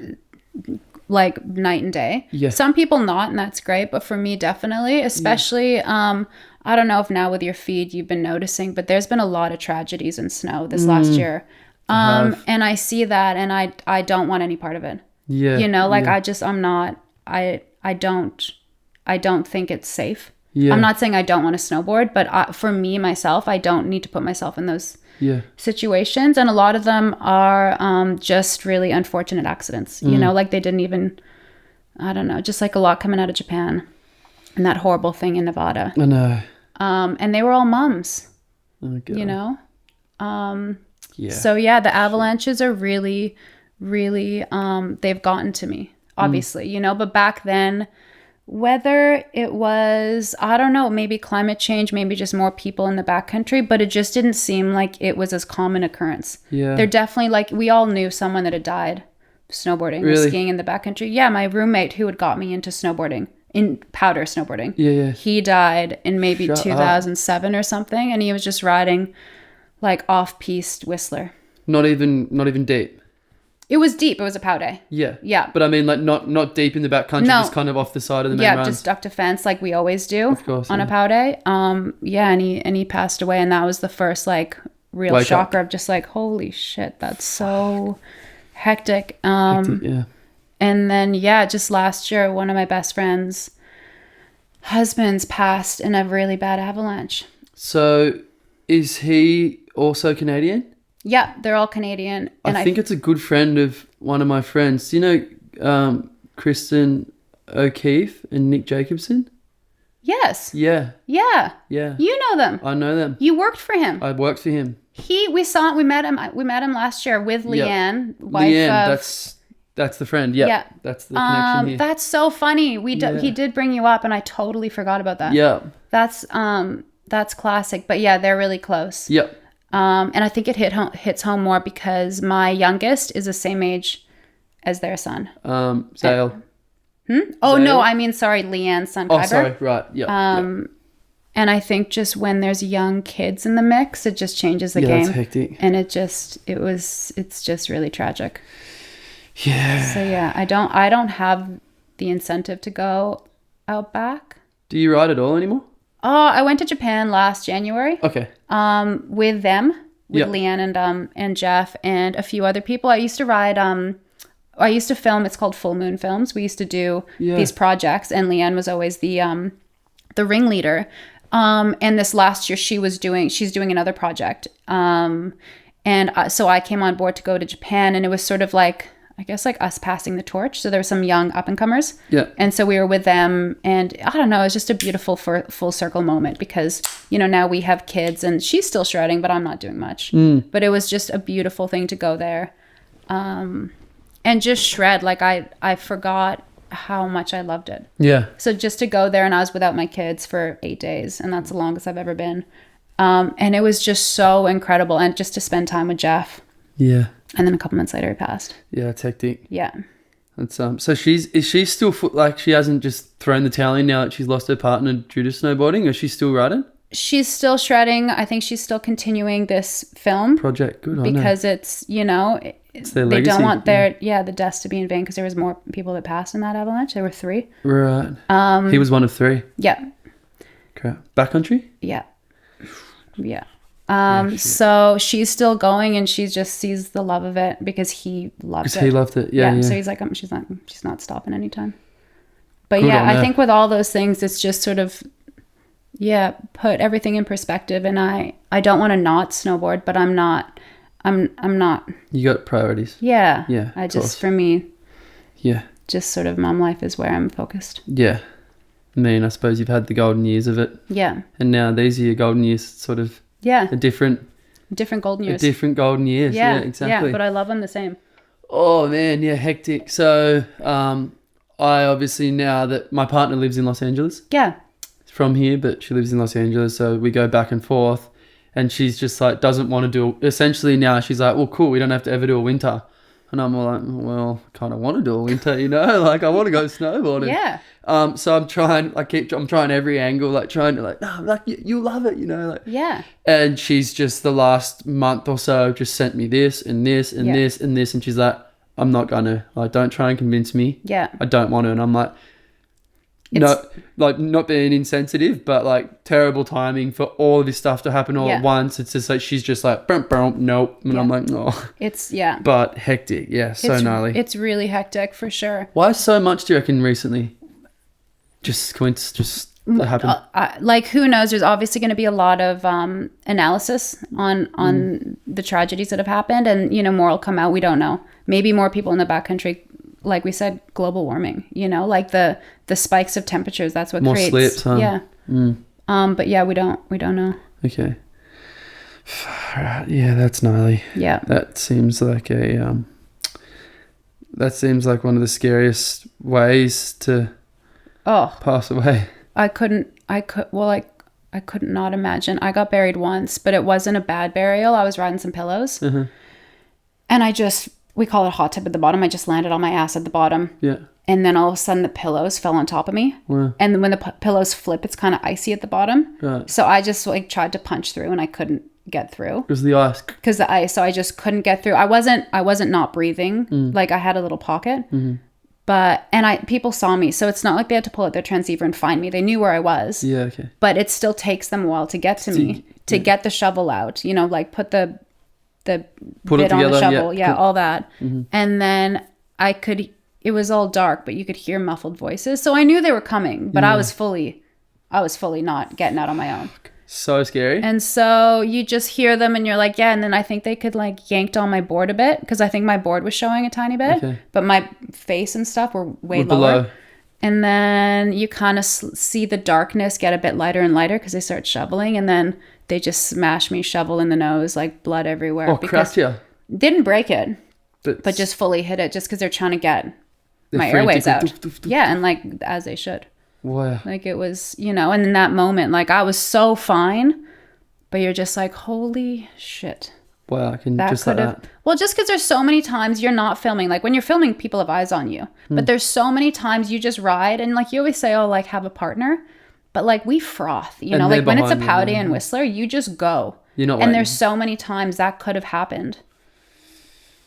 Like night and day. Yeah. Some people not, and that's great. But for me, definitely, especially, I don't know if now with your feed you've been noticing, but there's been a lot of tragedies in snow this last year. And I see that and I don't want any part of it. Yeah. I don't think it's safe. Yeah. I'm not saying I don't want to snowboard, but for me, myself, I don't need to put myself in those situations. And a lot of them are just really unfortunate accidents. Like they didn't even, I don't know, just like a lot coming out of Japan and that horrible thing in Nevada. I know. And they were all mums, oh, God. So yeah, the avalanches are really, really, they've gotten to me, obviously, you know, but back then, whether it was, I don't know, maybe climate change, maybe just more people in the backcountry, but it just didn't seem like it was as common occurrence. Yeah. They're definitely like, we all knew someone that had died snowboarding or skiing in the backcountry. Yeah, my roommate who had got me into snowboarding, in powder snowboarding. Yeah. He died in maybe 2007 or something, and he was just riding like off-piste Whistler. Not even deep. It was deep. It was a pow day. Yeah. Yeah. But I mean, like not deep in the back country, just kind of off the side of the main runs. Just ducked a fence like we always do, of course, on a pow day. And he passed away, and that was the first like real shocker of just like, holy shit, that's so hectic. Yeah. And then just last year, one of my best friends' husbands passed in a really bad avalanche. So, is he also Canadian? Yeah, they're all Canadian. And I think it's a good friend of one of my friends. Do you know Kristen O'Keefe and Nick Jacobson? Yes. Yeah. Yeah. Yeah. You know them. I know them. You worked for him. I worked for him. We met him last year with Leanne, wife of... That's the friend. Yeah. That's the connection here. That's so funny. He did bring you up, and I totally forgot about that. Yeah. That's classic. But yeah, they're really close. Yep. And I think it hits home more because my youngest is the same age as their son. Zale. Oh, Zale? No, I mean, sorry, Leanne's son, Kyber. Oh, sorry, right, yeah. And I think just when there's young kids in the mix, it just changes the game. Yeah, that's hectic. And it's just really tragic. Yeah. So yeah, I don't have the incentive to go out back. Do you ride at all anymore? Oh, I went to Japan last January. Okay. With Leanne and Jeff and a few other people. I used to ride. I used to film. It's called Full Moon Films. We used to do these projects, and Leanne was always the ringleader. And this last year, she's doing another project. So I came on board to go to Japan, and it was sort of like, I guess, like us passing the torch. So there were some young up and comers. Yeah. And so we were with them, and I don't know, it was just a beautiful full circle moment because, you know, now we have kids and she's still shredding, but I'm not doing much. But it was just a beautiful thing to go there. And just shred. Like I forgot how much I loved it. Yeah. So just to go there, and I was without my kids for 8 days, and that's the longest I've ever been. And it was just so incredible. And just to spend time with Jeff. Yeah. And then a couple months later, he passed. Yeah, it's hectic. Yeah. That's so is she still like, she hasn't just thrown the towel in now that she's lost her partner due to snowboarding? Is she still riding? She's still shredding. I think she's still continuing this film project. Good, because it's, you know, it's their they legacy. don't want the deaths to be in vain, because there was more people that passed in that avalanche. There were 3. Right. He was one of 3. Yeah. Crap. Backcountry? Yeah. Yeah. So she's still going, and she just sees the love of it because he loved it. Because he loved it. Yeah. So he's like, she's not stopping anytime. But good I think with all those things, it's just sort of, put everything in perspective. And I don't want to not snowboard, but I'm not. You got priorities. Yeah. Yeah. For me. Yeah. Just sort of mom life is where I'm focused. Yeah. I mean, I suppose you've had the golden years of it. Yeah. And now these are your golden years, sort of. Yeah. A different golden years. Different golden years. Yeah, exactly. Yeah, but I love them the same. Oh, man. Yeah, hectic. So, I obviously, now that my partner lives in Los Angeles. Yeah. From here, but she lives in Los Angeles. So we go back and forth. And she's just like, doesn't want to do... Essentially now she's like, well, cool, we don't have to ever do a winter. And I'm like, well, kind of want to do a winter, you know? Like, I want to go snowboarding. Yeah. So I'm trying every angle, like trying to like, no, like you love it, you know? Like, yeah. And she's just the last month or so just sent me this and this and this and this. And she's like, I'm not going to, like, don't try and convince me. Yeah. I don't want to. And I'm like, no, like, not being insensitive, but like terrible timing for all of this stuff to happen all at once. It's just like, she's just like, nope. And I'm like, oh. It's, But hectic. Yeah. So gnarly. It's really hectic for sure. Why so much, do you reckon, recently? Just happened. Like, who knows? There's obviously going to be a lot of analysis on the tragedies that have happened, and, you know, more will come out. We don't know. Maybe more people in the backcountry, like we said, global warming, you know, like the spikes of temperatures. That's what more creates slips, huh? Yeah. But yeah, we don't know. Okay. Yeah, that's gnarly. Yeah. That seems like a That seems like one of the scariest ways to pass away. I could not imagine. I got buried once, but it wasn't a bad burial. I was riding some pillows. And we call it a hot tub at the bottom. I just landed on my ass at the bottom. Yeah. And then all of a sudden the pillows fell on top of me. Wow. And then when the pillows flip, it's kind of icy at the bottom. Right. So I just like tried to punch through and I couldn't get through. Because the ice. Because the ice. So I just couldn't get through. I wasn't not breathing. Like I had a little pocket. But, people saw me. So it's not like they had to pull out their transceiver and find me. They knew where I was. Yeah, okay. But it still takes them a while to get to me, to get the shovel out, like put the bit on the shovel. Yeah, all that. And then it was all dark, but you could hear muffled voices. So I knew they were coming, but I was fully not getting out on my own. So scary. And so you just hear them and you're like, yeah. And then I think they could like yanked on my board a bit because I think my board was showing a tiny bit, but my face and stuff were way lower. Below. And then you kind of see the darkness get a bit lighter and lighter because they start shoveling. And then they just smash me shovel in the nose, like blood everywhere. Oh, cracked you. Didn't break it, but just fully hit it just because they're trying to get my airways out. Yeah, and like as they should. Wow. Like it was, and in that moment, like I was so fine, but you're just like, holy shit. Wow, I can just like that. Well, just because there's so many times you're not filming. Like when you're filming, people have eyes on you. But there's so many times you just ride and like you always say, oh, like have a partner. But like we froth, like when it's a Powday and Whistler, you just go. You're not and waiting. There's so many times that could have happened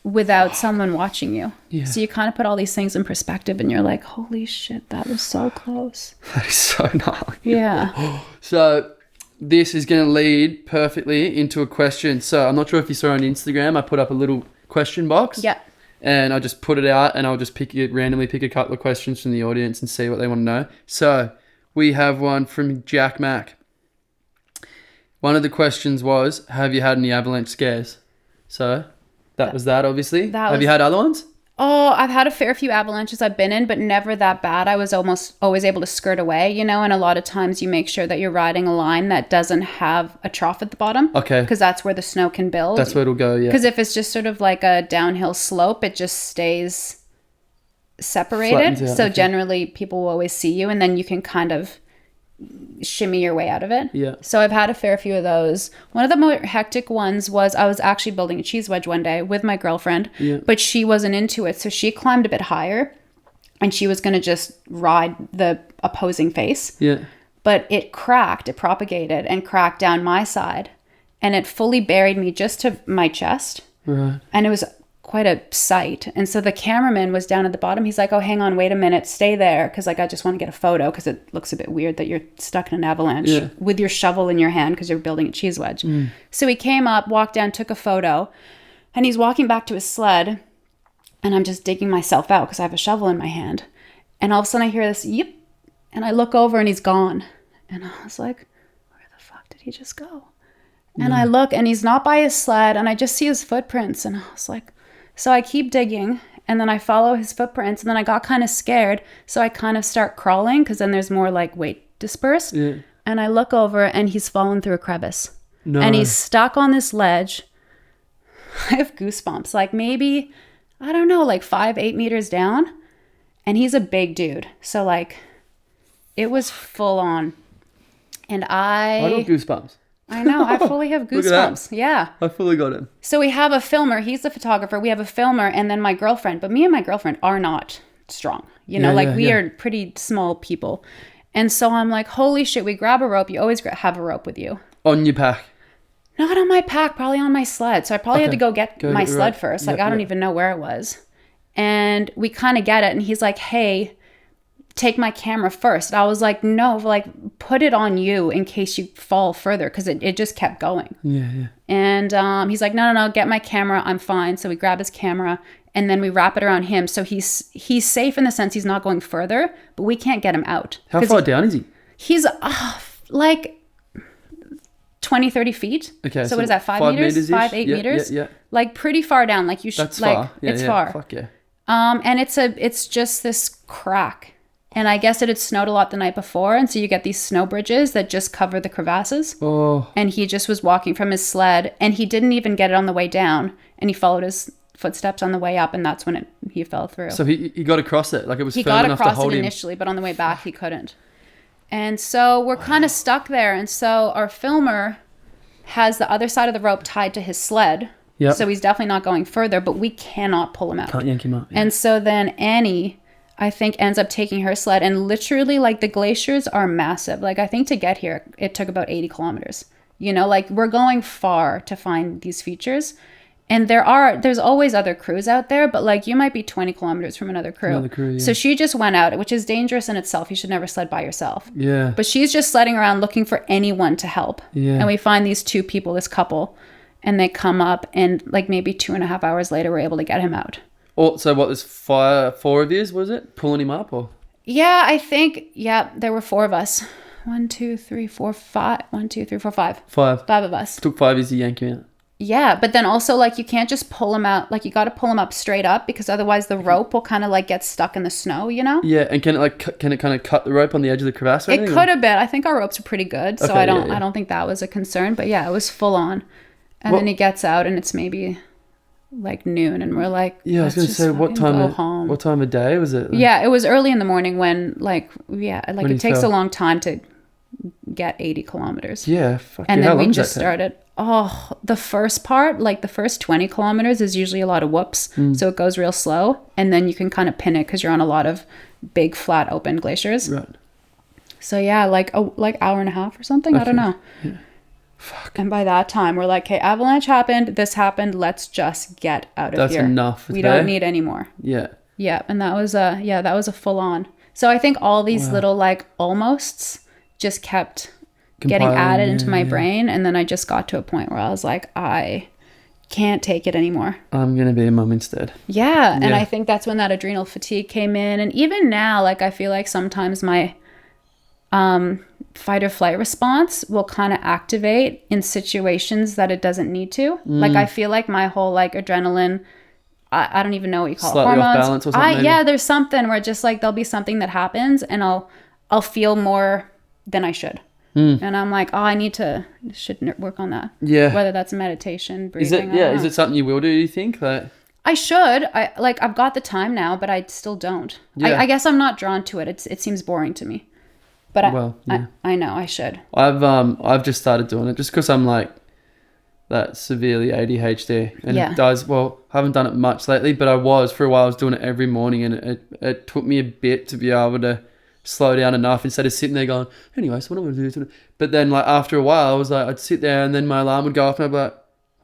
without someone watching you. Yeah. So you kind of put all these things in perspective and you're like, holy shit, that was so close. That is so gnarly. Yeah. So this is going to lead perfectly into a question. So I'm not sure if you saw on Instagram, I put up a little question box. Yeah. And I just put it out and I'll just randomly pick a couple of questions from the audience and see what they want to know. So we have one from Jack Mack. One of the questions was, have you had any avalanche scares? So that was that, obviously. Have you had other ones? Oh, I've had a fair few avalanches I've been in, but never that bad. I was almost always able to skirt away, and a lot of times you make sure that you're riding a line that doesn't have a trough at the bottom. Okay. Because that's where the snow can build. That's where it'll go, yeah. Because if it's just sort of like a downhill slope, it just stays separated. So generally people will always see you, and then you can kind of shimmy your way out of it. Yeah. So I've had a fair few of those. One of the more hectic ones was I was actually building a cheese wedge one day with my girlfriend, but she wasn't into it. So she climbed a bit higher and she was going to just ride the opposing face. Yeah. But it cracked, it propagated and cracked down my side and it fully buried me just to my chest. Right. And it was quite a sight. And so the cameraman was down at the bottom. He's like, oh, hang on, wait a minute, stay there. Because I just want to get a photo because it looks a bit weird that you're stuck in an avalanche with your shovel in your hand because you're building a cheese wedge. So he came up, walked down, took a photo, and he's walking back to his sled. And I'm just digging myself out because I have a shovel in my hand. And all of a sudden I hear this, yip. And I look over and he's gone. And I was like, where the fuck did he just go? And I look and he's not by his sled. And I just see his footprints. And I was like, so I keep digging and then I follow his footprints and then I got kind of scared. So I kind of start crawling because then there's more like weight dispersed. Yeah. And I look over and he's fallen through a crevice. No. And he's stuck on this ledge. I have goosebumps. Like maybe, I don't know, like 5-8 meters down. And he's a big dude. So like it was full on. And I got goosebumps. I know. I fully have goosebumps. Yeah. I fully got him. So we have a filmer. He's the photographer. We have a filmer and then my girlfriend. But me and my girlfriend are not strong. We are pretty small people. And so I'm like, holy shit, we grab a rope. You always have a rope with you. On your pack? Not on my pack. Probably on my sled. So I probably had to go get my sled first. Like, I don't even know where it was. And we kind of get it. And he's like, hey, take my camera first. I was like, no, like put it on you in case you fall further because it just kept going. Yeah. And he's like, no, get my camera. I'm fine. So we grab his camera and then we wrap it around him. So he's safe in the sense he's not going further, but we can't get him out. How far down is he? He's like 20, 30 feet. Okay. So what is that? 5 meters? 5-8 meters? Yeah. Like pretty far down. Like you should. That's far. Yeah, it's far. Fuck yeah. And it's just this crack. And I guess it had snowed a lot the night before. And so you get these snow bridges that just cover the crevasses. Oh. And he just was walking from his sled and he didn't even get it on the way down. And he followed his footsteps on the way up. And that's when it he fell through. So he got across it, like it was he firm got enough to across hold it him. initially, but on the way back he couldn't. And so we're kind of stuck there. And so our filmer has the other side of the rope tied to his sled. Yep. So he's definitely not going further, but we cannot pull him out. Can't yank him up. And so then Annie, I think, ends up taking her sled, and literally, like, the glaciers are massive. Like, I think to get here, it took about 80 kilometers. You know, like, we're going far to find these features. And there's always other crews out there, but, like, you might be 20 kilometers from another crew. Yeah. So she just went out, which is dangerous in itself. You should never sled by yourself. Yeah. But she's just sledding around looking for anyone to help. Yeah. And we find these two people, this couple, and they come up, and, like, maybe 2.5 hours later, we're able to get him out. Oh, so what, there's four of yous, was it? Pulling him up, or? Yeah, I think, there were 4 of us. 1, 2, 3, 4, 5. 1, 2, 3, 4, 5. 5 of us. It took 5 years to yank him out. Yeah, but then also, like, you can't just pull him out. Like, you got to pull him up straight up, because otherwise the rope will kind of, like, get stuck in the snow, you know? Yeah, and can it kind of cut the rope on the edge of the crevasse? Or it could have been. I think our ropes are pretty good, so okay, I don't think that was a concern. But yeah, it was full on. And then he gets out, and it's maybe like noon, and we're like, yeah, I was gonna say, what time of day was it? Yeah, it was early in the morning when it takes a long time to get 80 kilometers. Yeah, and then we just started. Oh, the first part, like the first 20 kilometers is usually a lot of whoops, so it goes real slow, and then you can kind of pin it because you're on a lot of big flat open glaciers. Right. So yeah, like hour and a half or something. Okay. I don't know. Yeah. Fuck. And by that time, we're like, hey, avalanche happened. This happened. Let's just get out of here. That's enough. We don't need any more. Yeah. Yeah. And that was a full on. So I think all these little like almosts just kept getting added into my brain. And then I just got to a point where I was like, I can't take it anymore. I'm going to be a mum instead. Yeah. And I think that's when that adrenal fatigue came in. And even now, like, I feel like sometimes my fight or flight response will kind of activate in situations that it doesn't need to. Like, I feel like my whole like adrenaline, I don't even know what you call slightly it, hormones. Off balance or something. Yeah, there's something where just like there'll be something that happens and I'll feel more than I should. And I'm like, I should work on that. Yeah. Whether that's meditation, breathing. Is it something you will do you think? Like, I should. I've got the time now, but I still don't. I guess I'm not drawn to it. It seems boring to me. But I know I should. I've just started doing it just because I'm like that severely ADHD, and it does. Well, I haven't done it much lately, but I was doing it every morning, and it took me a bit to be able to slow down enough instead of sitting there going, anyway, so what am I going to do? But then like after a while, I was like, I'd sit there, and then my alarm would go off, and I'd be like,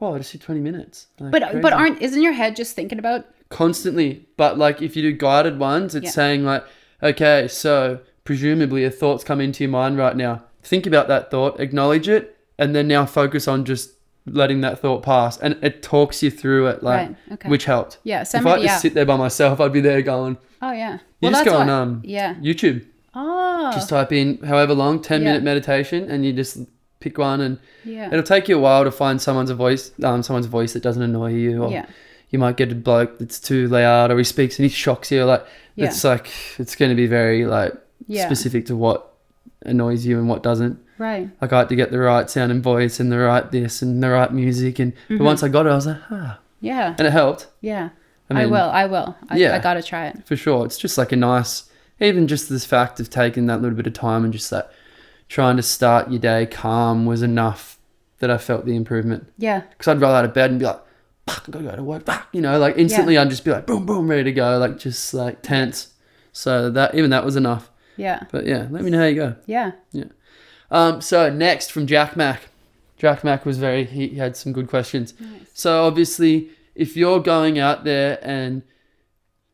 oh, I just did 20 minutes. Like, but isn't your head just thinking about constantly? But like if you do guided ones, it's saying like, okay, so presumably a thought's come into your mind right now. Think about that thought, acknowledge it, and then now focus on just letting that thought pass. And it talks you through it, like, which helped. Yeah. If I just sit there by myself, I'd be there going, oh yeah. You just go on YouTube. Oh. Just type in however long, 10-minute meditation, and you just pick one, and it'll take you a while to find someone's voice that doesn't annoy you, or you might get a bloke that's too loud, or he speaks and he shocks you. Like it's like it's going to be very like specific to what annoys you and what doesn't. Right. Like I had to get the right sound and voice and the right this and the right music, and but once I got it, I was like, yeah, and it helped. Yeah. I will. I got to try it. For sure. It's just like a nice, even just this fact of taking that little bit of time and just that trying to start your day calm was enough that I felt the improvement. Yeah. Because I'd roll out of bed and be like, fuck, I've got to go to work. Fuck, you know, like instantly I'd just be like, boom, boom, ready to go. Like just like tense. So that was enough. Yeah. But yeah, let me know how you go. Yeah. Yeah. So next from Jack Mac. Jack Mac was he had some good questions. Nice. So obviously, if you're going out there and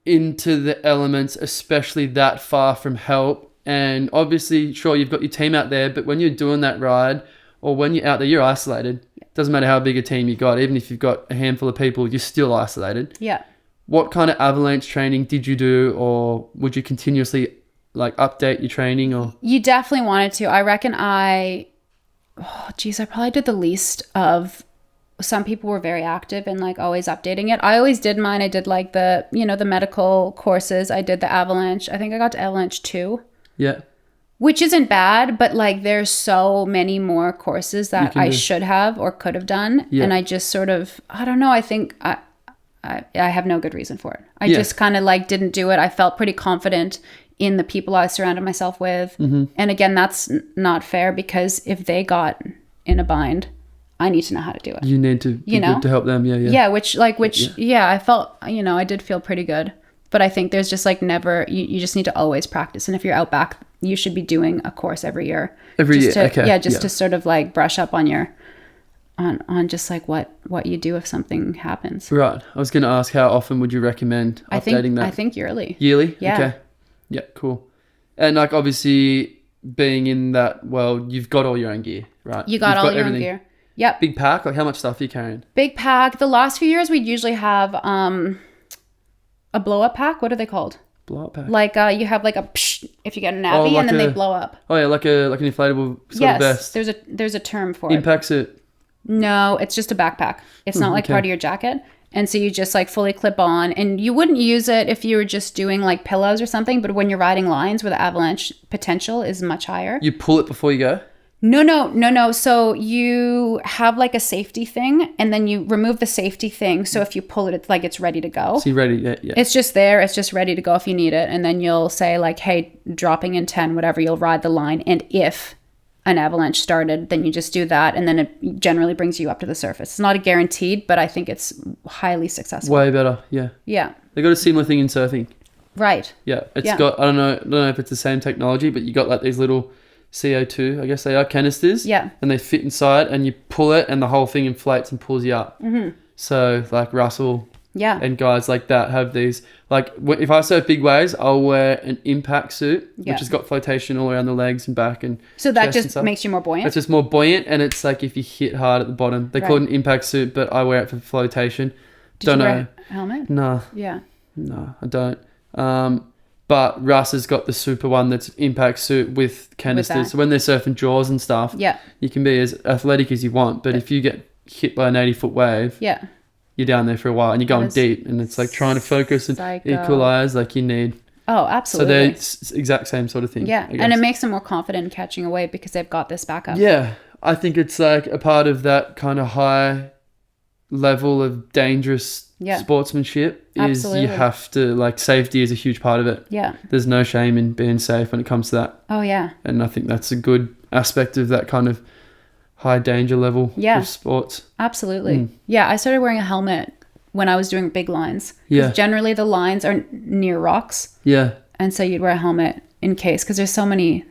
into the elements, especially that far from help, and obviously, sure, you've got your team out there, but when you're doing that ride or when you're out there, you're isolated. Doesn't matter how big a team you got. Even if you've got a handful of people, you're still isolated. Yeah. What kind of avalanche training did you do, or would you continuously like update your training? Or you definitely wanted to. I reckon I probably did the least of. Some people were very active and like always updating it. I always did mine. I did like the medical courses. I did the avalanche. I think I got to avalanche 2. Yeah. Which isn't bad, but like there's so many more courses that I should have or could have done. Yeah. And I just sort of, I don't know. I think I have no good reason for it. I just kind of like didn't do it. I felt pretty confident in the people I surrounded myself with. And again, that's not fair, because if they got in a bind, I need to know how to do it. You need to be good to help them. Yeah, I felt, I did feel pretty good. But I think there's just like never, you just need to always practice. And if you're out back, you should be doing a course every year. To sort of like brush up on your, on just like what you do if something happens. Right. I was going to ask, how often would you recommend updating that? I think yearly. Yearly? Yeah. Okay. Yeah, cool. And like obviously being in that world, you've got all your own gear, right? You've got your own gear. Yep. Big pack? Like how much stuff are you carrying? Big pack. The last few years we'd usually have a blow-up pack. What are they called? Blow-up pack. Like you have like a psh, if you get a navy, and then they blow up. Oh yeah, like an inflatable sort of vest. Yes, there's a term for it. Impact suit. No, it's just a backpack. It's not like part of your jacket. And so you just like fully clip on, and you wouldn't use it if you were just doing like pillows or something, but when you're riding lines where the avalanche potential is much higher. You pull it before you go? No. So you have like a safety thing, and then you remove the safety thing. So if you pull it, it's like it's ready to go. So you're ready, yeah. It's just there. It's just ready to go if you need it. And then you'll say like, hey, dropping in 10, whatever, you'll ride the line. And if an avalanche started, then you just do that, and then it generally brings you up to the surface. It's not a guaranteed, but I think it's highly successful. Way better, yeah. Yeah. They got a similar thing in surfing. Right. Yeah, got, I don't know if it's the same technology, but you got like these little CO2, I guess they are, canisters. Yeah. And they fit inside, and you pull it, and the whole thing inflates and pulls you up. So like Russell and guys like that have these, like if I surf big waves, I'll wear an impact suit, which has got flotation all around the legs and back and so that just makes you more buoyant. It's just more buoyant, and it's like if you hit hard at the bottom, they call it an impact suit, but I wear it for flotation. Don't you wear a helmet? No. Yeah. No, I don't. But Russ has got the super one that's impact suit with canisters. So when they're surfing jaws and stuff, you can be as athletic as you want, but if you get hit by an 80-foot wave, you're down there for a while, and you're going deep, and it's like trying to focus and equalize, like you need. Oh, absolutely. So they're exact same sort of thing. Yeah, and it makes them more confident in catching a wave because they've got this backup. Yeah, I think it's like a part of that kind of high level of dangerous sportsmanship is you have to, like, safety is a huge part of it. Yeah. There's no shame in being safe when it comes to that. Oh, yeah. And I think that's a good aspect of that kind of high danger level of sports. Absolutely. Yeah, I started wearing a helmet when I was doing big lines. Because generally the lines are near rocks. Yeah. And so you'd wear a helmet in case, because there's so many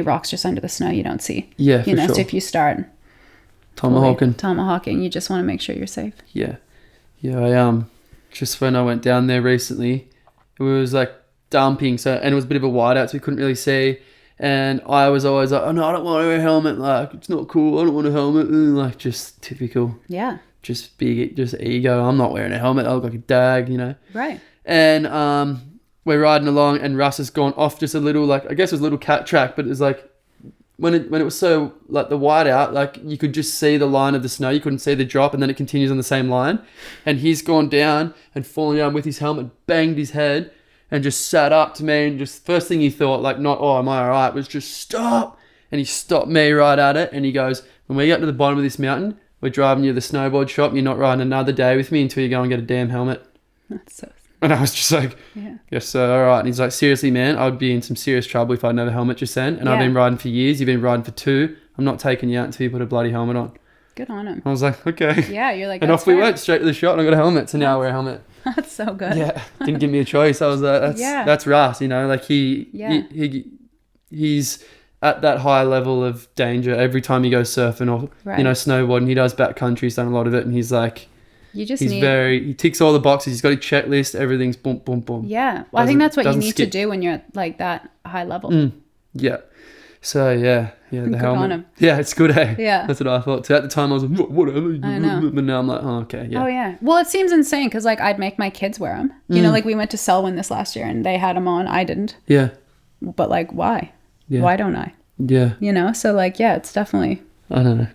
rocks just under the snow you don't see. Yeah, for sure. So if you start tomahawking, you just want to make sure you're safe. Yeah. Yeah, just when I went down there recently, it was like dumping, and it was a bit of a whiteout, so we couldn't really see. And I was always like, oh no, I don't want to wear a helmet. Like, it's not cool. I don't want a helmet. Like, just typical. Yeah. Just ego. I'm not wearing a helmet. I look like a dag, Right. And we're riding along, and Russ has gone off just a little, like, I guess it was a little cat track, but it was like, when it was so, like, the whiteout, like, you could just see the line of the snow. You couldn't see the drop, and then it continues on the same line. And he's gone down and fallen down with his helmet, banged his head, and just sat up to me, and just first thing he thought, like, not, oh, am I all right, was just stop. And he stopped me right at it, and he goes, when we get to the bottom of this mountain, we're driving you to the snowboard shop, you're not riding another day with me until you go and get a damn helmet. That's so... And I was just like, yes sir, all right. And he's like, seriously, man, I'd be in some serious trouble if I didn't have a helmet just then. And I've been riding for years, you've been riding for 2. I'm not taking you out until you put a bloody helmet on. Good on him. I was like, okay. Yeah, you're like, and off we went straight to the shop, and I got a helmet, so now I wear a helmet. That's so good. Yeah, didn't give me a choice. I was like, that's Russ, like he's at that high level of danger every time he goes surfing or snowboarding. He does backcountry, he's done a lot of it, and he's like, he ticks all the boxes. He's got a checklist, everything's boom, boom, boom. Yeah, well, I think that's what you need to do when you're at like that high level. Yeah. So the good helmet. On him. Yeah, it's good, eh? Yeah, that's what I thought. So at the time I was like, whatever. I know. But now I'm like, oh, okay, yeah. Oh yeah. Well, it seems insane because like I'd make my kids wear them. Like we went to Selwyn this last year and they had them on. I didn't. Yeah. But like, why? Yeah. Why don't I? Yeah. So like, it's definitely. I don't know.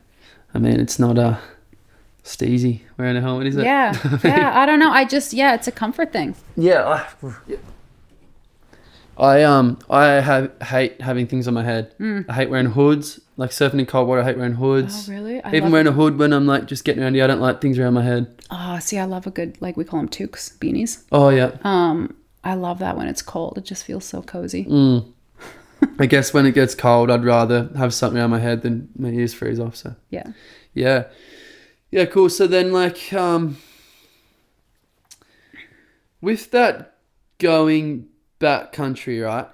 I mean, it's not steezy wearing a helmet, is it? Yeah. Yeah. I don't know. I just it's a comfort thing. Yeah. I hate having things on my head. I hate wearing hoods. Like surfing in cold water, I hate wearing hoods. Oh, really? Even wearing a hood when I'm like just getting around here, I don't like things around my head. Oh, see, I love a good, like we call them toques, beanies. Oh, yeah. I love that when it's cold. It just feels so cozy. I guess when it gets cold, I'd rather have something around my head than my ears freeze off. So yeah. Yeah, cool. So then like with that going backcountry, right?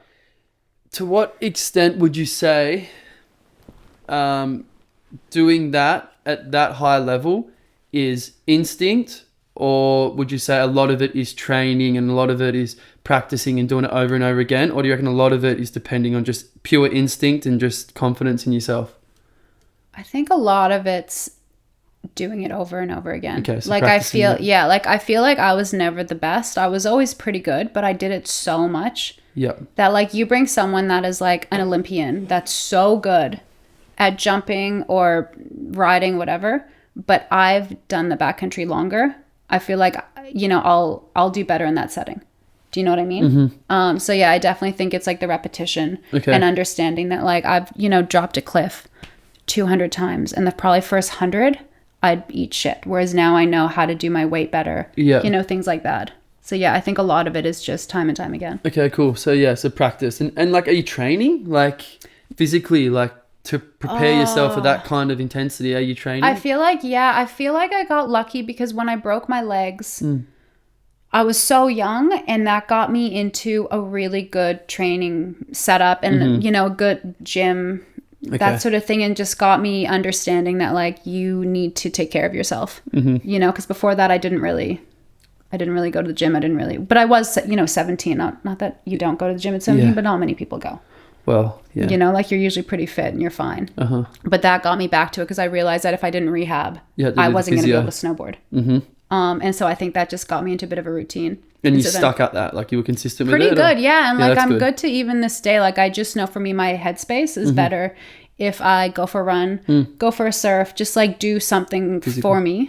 To what extent would you say doing that at that high level is instinct, or would you say a lot of it is training and a lot of it is practicing and doing it over and over again? Or do you reckon a lot of it is depending on just pure instinct and just confidence in yourself? I think a lot of it's doing it over and over again. Okay, so like I feel like I was never the best. I was always pretty good, but I did it so much that like you bring someone that is like an Olympian that's so good at jumping or riding, whatever, but I've done the backcountry longer. I feel like, you know, I'll do better in that setting. Do you know what I mean? So yeah, I definitely think it's like the repetition and understanding that like I've, you know, dropped a cliff 200 times and the probably first 100 I'd eat shit. Whereas now I know how to do my weight better, you know, things like that. So yeah, I think a lot of it is just time and time again. Okay, cool. So yeah, so practice. And like, are you training like physically, like to prepare yourself for that kind of intensity? Are you training? I feel like I got lucky because when I broke my legs, I was so young and that got me into a really good training setup and, you know, a good gym, that sort of thing. And just got me understanding that like you need to take care of yourself, you know, because before that I didn't really go to the gym. But I was, you know, 17, not that you don't go to the gym at 17, but not many people go. Well, yeah. You know, like you're usually pretty fit and you're fine. But that got me back to it because I realized that if I didn't rehab, I wasn't going to be able to snowboard. And so I think that just got me into a bit of a routine. And you stuck at that, like you were consistent with it? Pretty good, yeah. And like I'm good to even this day. Like I just know for me, my headspace is better if I go for a run, go for a surf, just like do something for me.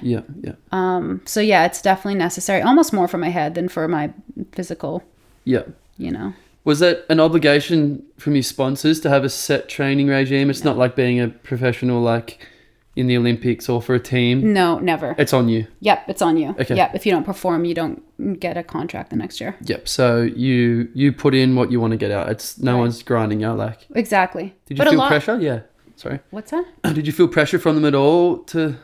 So yeah, it's definitely necessary. Almost more for my head than for my physical. You know. Was that an obligation from your sponsors to have a set training regime? It's not like being a professional, like in the Olympics or for a team. No, never. It's on you. Yep, it's on you. Okay. Yep, if you don't perform, you don't get a contract the next year. Yep. So you put in what you want to get out. It's no one's grinding you, like. Exactly. Did you feel pressure? Yeah. Sorry. What's that? Did you feel pressure from them at all to?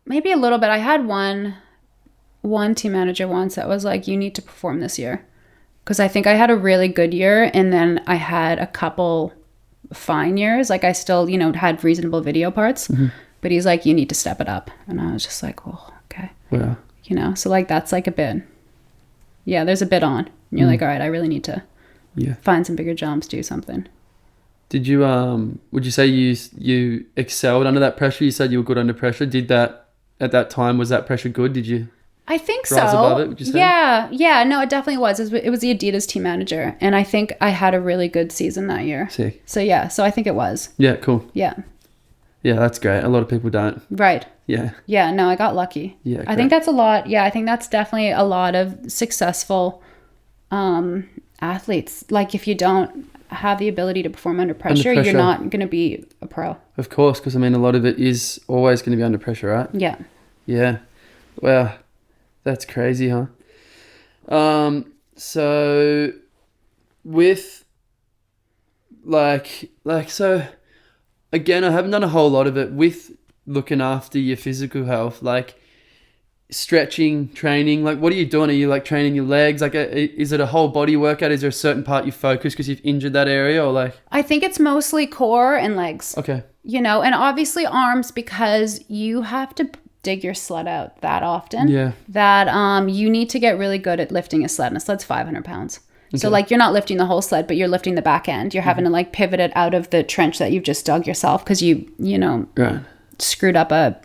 Maybe a little bit. I had one team manager once that was like, "You need to perform this year." Because I think I had a really good year and then I had a couple fine years. Like I still, you know, had reasonable video parts. But he's like, you need to step it up. And I was just like, well, okay. Yeah. You know, so like that's like a bit. Yeah, there's a bit on. And you're like, all right, I really need to find some bigger jumps, do something. Did you, would you say you excelled under that pressure? You said you were good under pressure. Did that, at that time, was that pressure good? Did you? I think so. Rise above it, would you say? Yeah. No, it definitely was. It was the Adidas team manager. And I think I had a really good season that year. See. So yeah, so I think it was. Yeah, cool. Yeah. Yeah, that's great. A lot of people don't. Right. Yeah. Yeah, no, I got lucky. Yeah. Great. I think that's a lot. Yeah, I think that's definitely a lot of successful athletes. Like if you don't have the ability to perform under pressure, you're not going to be a pro. Of course, because I mean, a lot of it is always going to be under pressure, right? Yeah. Yeah. Wow. That's crazy, huh? So with so again, I haven't done a whole lot of it with looking after your physical health, like stretching, training. Like, what are you doing? Are you like training your legs? Like, is it a whole body workout? Is there a certain part you focus because you've injured that area, or like? I think it's mostly core and legs. Okay. You know, and obviously arms because you have to dig your sled out that often. Yeah. That you need to get really good at lifting a sled. And a sled's 500 pounds. Okay. So like you're not lifting the whole sled, but you're lifting the back end. You're having to like pivot it out of the trench that you've just dug yourself because you know, screwed up a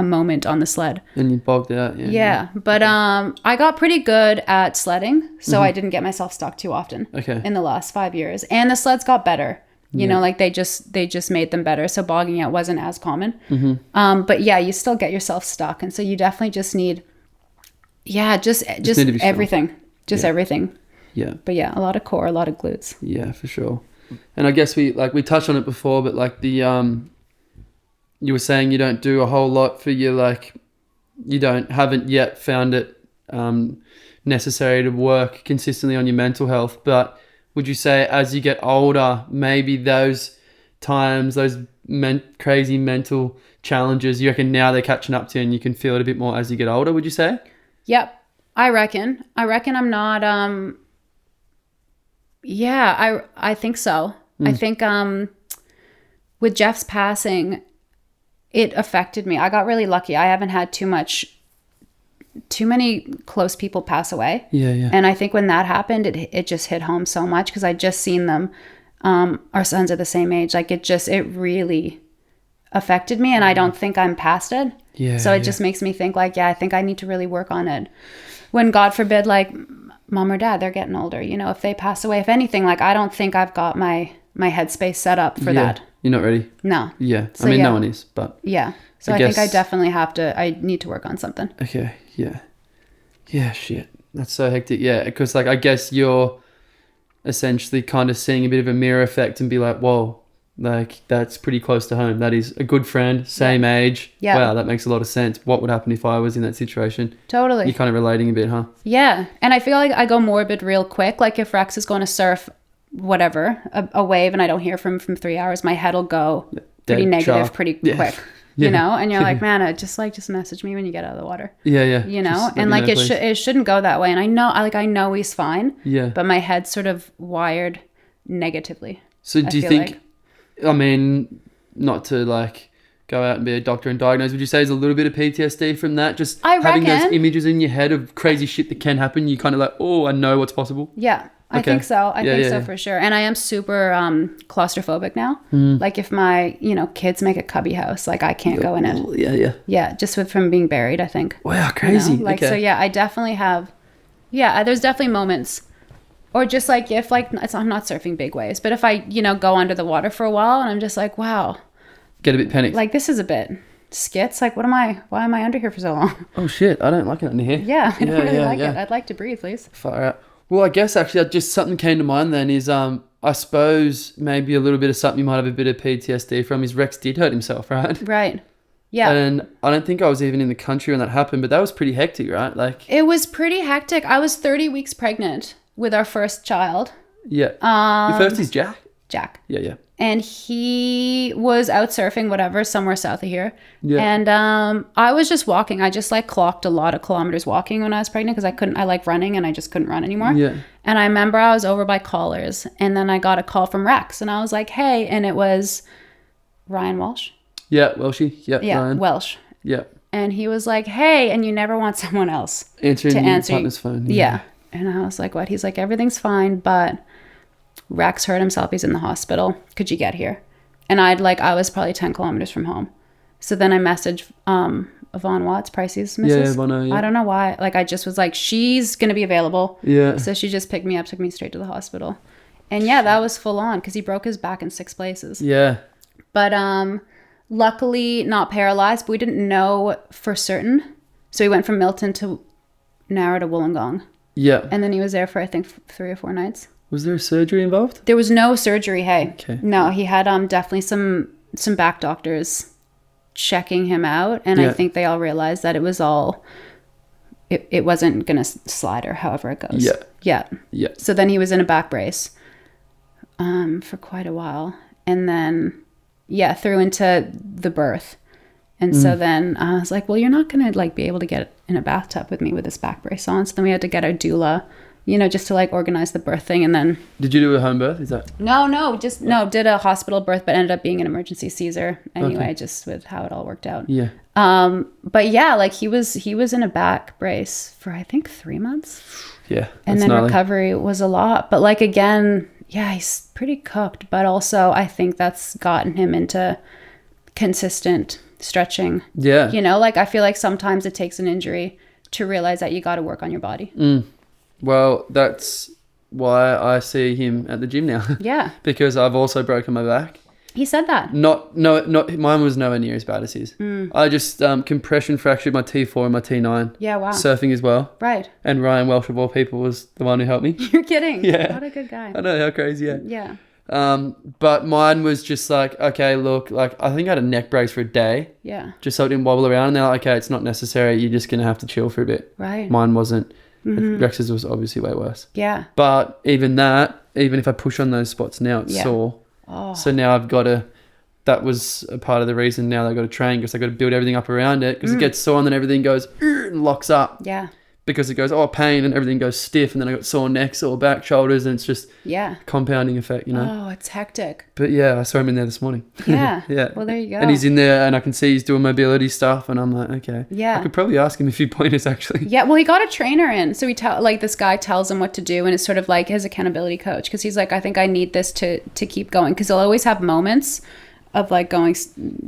moment on the sled. And you bogged it out. Yeah. But I got pretty good at sledding. So I didn't get myself stuck too often in the last 5 years. And the sleds got better. You know, like they just made them better. So bogging out wasn't as common. But yeah, you still get yourself stuck. And so you definitely just need, just everything. Just everything. Yeah. But yeah, a lot of core, a lot of glutes. Yeah, for sure. And I guess we touched on it before, but like the you were saying you don't do a whole lot for your like, you haven't yet found it necessary to work consistently on your mental health. But would you say as you get older, maybe those times, those crazy mental challenges, you reckon now they're catching up to you and you can feel it a bit more as you get older, would you say? Yep. I reckon I'm not, I think so. I think, with Jeff's passing, it affected me. I got really lucky. I haven't had too many close people pass away. Yeah. And I think when that happened, it just hit home so much because I just seen them. Our sons are the same age. Like it really affected me, and I don't think I'm past it. Yeah. So it just makes me think like, I think I need to really work on it. When God forbid, like mom or dad, they're getting older, if they pass away, if anything, like I don't think I've got my headspace set up for that. You're not ready? No. Yeah. So, no one is, but. Yeah. So I think I definitely I need to work on something. Okay. Yeah. Yeah, shit. That's so hectic. Yeah. Because like, I guess you're essentially kind of seeing a bit of a mirror effect and be like, whoa, like that's pretty close to home. That is a good friend, same age. Yeah. Wow, that makes a lot of sense. What would happen if I was in that situation? Totally. You're kind of relating a bit, huh? Yeah. And I feel like I go morbid real quick. Like if Rex is going to surf, whatever, a wave, and I don't hear from him from 3 hours, my head will go pretty negative pretty quick. Yeah. And you're like, man, just message me when you get out of the water. Yeah. And like it shouldn't go that way. And I know he's fine. Yeah. But my head's sort of wired negatively. So do you think, I mean, not to like go out and be a doctor and diagnose, would you say there's a little bit of PTSD from that? Just having those images in your head of crazy shit that can happen, you kind of like, oh, I know what's possible. Yeah. I think so. I think so for sure. And I am super claustrophobic now. Like if my, kids make a cubby house, like I can't go in it. Yeah. Yeah, just from being buried, I think. Wow, crazy. Like, okay. So yeah, I definitely have, there's definitely moments. Or just like if like, I'm not surfing big waves, but if I, go under the water for a while and I'm just like, wow. Get a bit panicked. Like this is a bit skits. Like why am I under here for so long? Oh shit, I don't like it under here. Yeah, I don't really like it. I'd like to breathe, please. Far out. Well, I guess actually just something came to mind then is I suppose maybe a little bit of something you might have a bit of PTSD from is Rex did hurt himself, right? Right. Yeah. And I don't think I was even in the country when that happened, but that was pretty hectic, right? Like it was pretty hectic. I was 30 weeks pregnant with our first child. Yeah. Your first is Jack? Jack. Yeah. And he was out surfing, whatever, somewhere south of here. Yeah. And I was just walking. I just like clocked a lot of kilometers walking when I was pregnant because I like running and I just couldn't run anymore. Yeah. And I remember I was over by Collars and then I got a call from Rex and I was like, hey, and it was Ryan Walsh. Yeah, Welshie. Yeah, Ryan. Welsh. Yeah. And he was like, hey, and you never want someone else to answer your partner's phone. Yeah. And I was like, what? He's like, everything's fine, but Rex hurt himself. He's in the hospital. Could you get here? And I was probably 10 kilometers from home. So then I messaged Yvonne Watts, Pricey's missus. Yeah. I don't know why. Like, I just was like, she's going to be available. Yeah. So she just picked me up, took me straight to the hospital. And yeah, that was full on because he broke his back in 6 places. Yeah. But luckily not paralyzed, but we didn't know for certain. So he went from Milton to Nara to Wollongong. Yeah. And then he was there for, I think, 3 or 4 nights. Was there surgery involved? There was no surgery, hey. Okay. No, he had definitely some back doctors checking him out. And I think they all realized that it was all, it wasn't going to slide or however it goes. Yeah. So then he was in a back brace for quite a while. And then, through into the birth. And so then I was like, well, you're not going to like be able to get in a bathtub with me with this back brace on. So then we had to get our doula, just to like organize the birth thing. And then... Did you do a home birth? Is that... No, did a hospital birth, but ended up being an emergency Caesar anyway, just with how it all worked out. Yeah. But yeah, like he was in a back brace for I think 3 months. Yeah. And then gnarly. Recovery was a lot. But like again, he's pretty cooked, but also I think that's gotten him into consistent stretching. Yeah. Like I feel like sometimes it takes an injury to realize that you got to work on your body. Well, that's why I see him at the gym now. Yeah. Because I've also broken my back. He said that. Not mine was nowhere near as bad as his. I just compression fractured my T4 and my T9. Yeah, wow. Surfing as well. Right. And Ryan Welsh of all people was the one who helped me. You're kidding. Yeah. What a good guy. I know, how crazy, yeah. Yeah. But mine was just like, okay, look, like I think I had a neck brace for a day. Yeah. Just so it didn't wobble around. And they're like, okay, it's not necessary. You're just going to have to chill for a bit. Right. Mine wasn't. Rex's was obviously way worse. Yeah. But even if I push on those spots now, it's sore. Oh. So now I've got to, that was a part of the reason now that I've got to train, because I've got to build everything up around it, because it gets sore and then everything goes and locks up. Yeah. Because it goes, oh, pain, and everything goes stiff, and then I got sore neck, sore back, shoulders, and it's just compounding effect, you know. Oh, it's hectic. But yeah, I saw him in there this morning. Yeah. Yeah. Well, there you go. And he's in there, and I can see he's doing mobility stuff, and I'm like, okay. Yeah. I could probably ask him a few pointers, actually. Yeah, well, he got a trainer in, so this guy tells him what to do, and it's sort of like his accountability coach, because he's like, I think I need this to keep going, because he'll always have moments of like going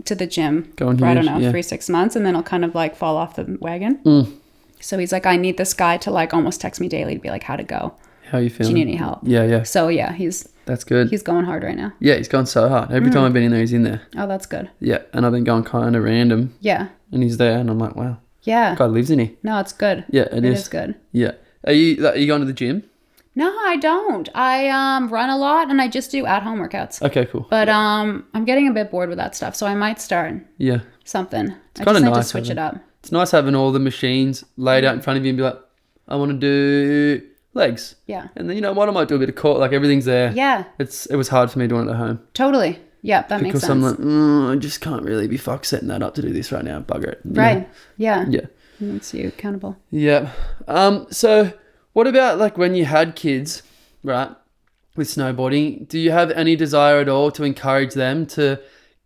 to the gym for, I don't know, 3-6 months, and then he'll kind of like fall off the wagon. So he's like, I need this guy to like almost text me daily to be like, how'd it go? How are you feeling? Do you need any help? Yeah, yeah. So yeah, that's good. He's going hard right now. Yeah, he's going so hard. Every time I've been in there, he's in there. Oh, that's good. Yeah, and I've been going kind of random. Yeah. And he's there, and I'm like, wow. Yeah. God lives in here. No, it's good. Yeah, it is. It is good. Yeah. Are you going to the gym? No, I don't. I run a lot, and I just do at-home workouts. Okay, cool. But I'm getting a bit bored with that stuff, so I might start something. It's kind of nice. I just switch it up. It's nice having all the machines laid out in front of you and be like, I want to do legs. Yeah. And then, you know what, I might do a bit of core. Like, everything's there. Yeah. It was hard for me doing it at home. Totally. Yeah, that makes sense. Because I'm like, I just can't really be setting that up to do this right now. Bugger it. Right. Know? Yeah. Yeah. It makes you accountable. Yeah. So what about like when you had kids, right, with snowboarding? Do you have any desire at all to encourage them to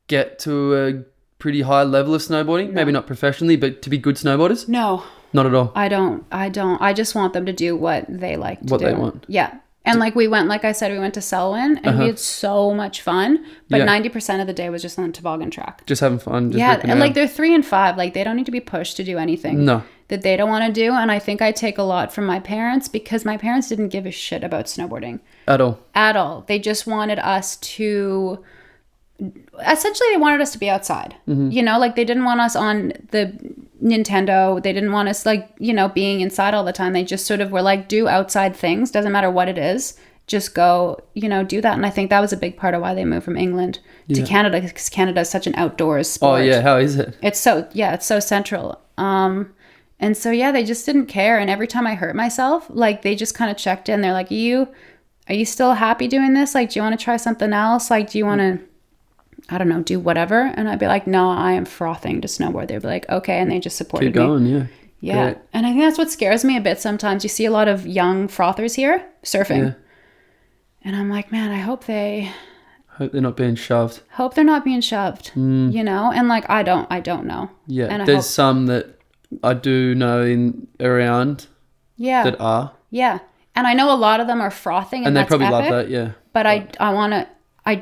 get to a pretty high level of snowboarding? No. Maybe not professionally, but to be good snowboarders? No. Not at all? I don't. I just want them to do what they like to do. What they want. Yeah. And like I said, we went to Selwyn and we had so much fun, but 90% of the day was just on the toboggan track. Just having fun. Just and like they're 3 and 5, like they don't need to be pushed to do anything that they don't want to do. And I think I take a lot from my parents, because my parents didn't give a shit about snowboarding. At all. They just wanted us to... Essentially, they wanted us to be outside. You know, like they didn't want us on the Nintendo. They didn't want us like, you know, being inside all the time. They just sort of were like, do outside things. Doesn't matter what it is. Just go, you know, do that. And I think that was a big part of why they moved from England to Canada, because Canada is such an outdoors sport. Oh, yeah. How is it? It's so central. And so, they just didn't care. And every time I hurt myself, like they just kind of checked in. They're like, are you still happy doing this? Like, do you want to try something else? Like, do you want to... I don't know, do whatever. And I'd be like, no, I am frothing to snowboard. They'd be like, okay. And they just supported me. Keep going, Yeah. Great. And I think that's what scares me a bit sometimes. You see a lot of young frothers here surfing. Yeah. And I'm like, man, I hope they're not being shoved. You know? And like, I don't know. Yeah. And there's some that I do know around that are. Yeah. And I know a lot of them are frothing, and they that's probably epic, love that, yeah. But I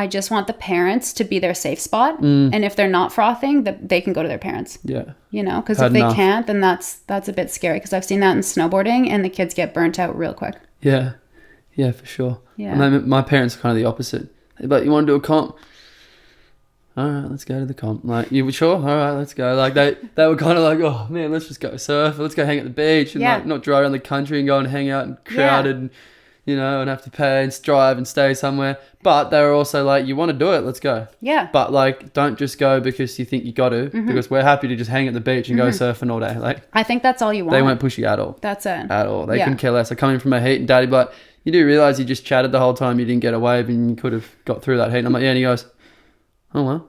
just want the parents to be their safe spot. And if they're not frothing, they can go to their parents. Yeah. You know, because if they can't, then that's a bit scary, because I've seen that in snowboarding and the kids get burnt out real quick. Yeah. Yeah, for sure. Yeah. And my parents are kind of the opposite. They're like, you want to do a comp? All right, let's go to the comp. Like, you sure? All right, let's go. Like they were kind of like, oh man, let's just go surf. Let's go hang at the beach and like not drive around the country and go and hang out and crowded and, you know, and have to pay and drive and stay somewhere. But they were also like, you want to do it, let's go. Yeah. But like, don't just go because you think you got to, because we're happy to just hang at the beach and go surfing all day. Like, I think that's all you want. They won't push you at all. That's it. At all. They couldn't care less. Like, coming from a heat and daddy, but you do realize you just chatted the whole time, you didn't get a wave and you could have got through that heat. And I'm like, yeah. And he goes, oh well.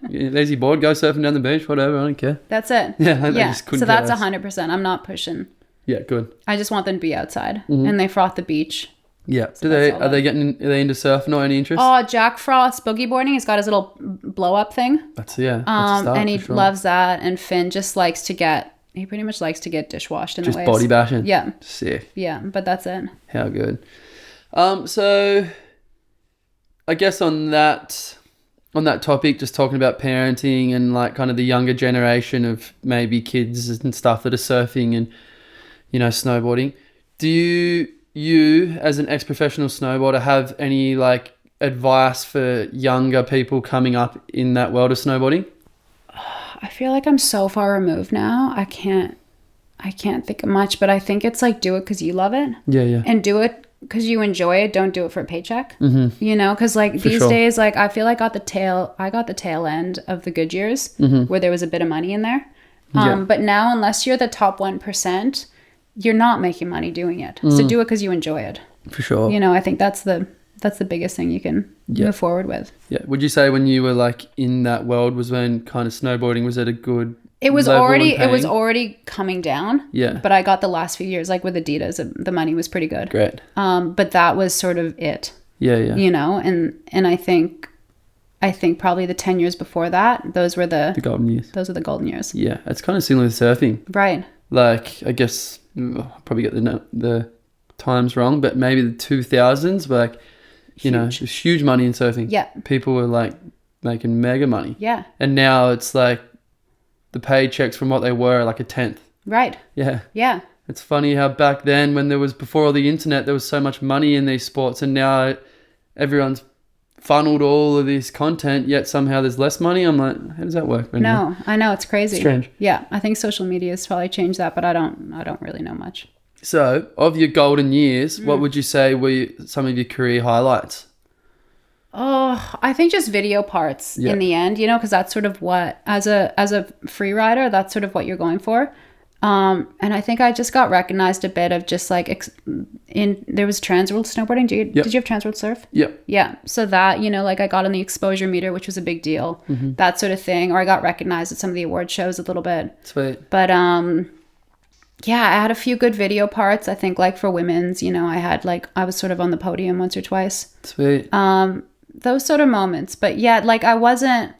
Lazy bored, go surfing down the beach, whatever, I don't care. That's it. Yeah. Just couldn't so that's 100%. I'm not pushing. Yeah, good. I just want them to be outside and they froth the beach. Yeah. So are they into surfing or any interest? Oh, Jack froths boogie boarding. He's got his little blow up thing. That's a start, and he loves that. And Finn just likes to pretty much likes to get dishwashed in the waves. Just body bashing. Yeah. Sick. Yeah, but that's it. How good. So I guess on that topic, just talking about parenting and like kind of the younger generation of maybe kids and stuff that are surfing and, you know, snowboarding. Do you as an ex-professional snowboarder have any like advice for younger people coming up in that world of snowboarding? I feel like I'm so far removed now. I can't think of much, but I think it's like, do it because you love it. Yeah. And do it because you enjoy it. Don't do it for a paycheck. You know, because like these days, like I feel like I got the tail end of the good years where there was a bit of money in there. But now, unless you're the top 1%, you're not making money doing it. So do it because you enjoy it. For sure. You know, I think that's the biggest thing you can move forward with. Yeah. Would you say when you were like in that world was when kind of snowboarding was at a good It was already coming down. Yeah. But I got the last few years, like with Adidas, the money was pretty good. Great. But that was sort of it. Yeah. You know, and I think probably the 10 years before that, those were the golden years. Those were the golden years. Yeah. It's kind of similar to surfing. Right. Like, I guess I'll probably get the times wrong, but maybe the 2000s were like, you know, there's huge money in surfing. Yeah. People were like making mega money. Yeah. And now it's like the paychecks from what they were like a tenth. Right. Yeah. Yeah. It's funny how back then when before all the internet, there was so much money in these sports, and now everyone's funneled all of this content, yet somehow there's less money. I'm like, how does that work? No, I know, it's crazy. Strange. Yeah. I think social media has probably changed that, but I don't really know much. So, of your golden years, what would you say were some of your career highlights? Oh, I think just video parts in the end, you know, because that's sort of what, as a free rider, that's sort of what you're going for. And I think I just got recognized a bit of just like there was Transworld snowboarding. Did you have Transworld surf? Yep. Yeah. So that, you know, like I got on the exposure meter, which was a big deal, that sort of thing. Or I got recognized at some of the award shows a little bit. Sweet. But, yeah, I had a few good video parts. I think like for women's, you know, I was sort of on the podium once or twice. Sweet. Those sort of moments. But yeah, like I don't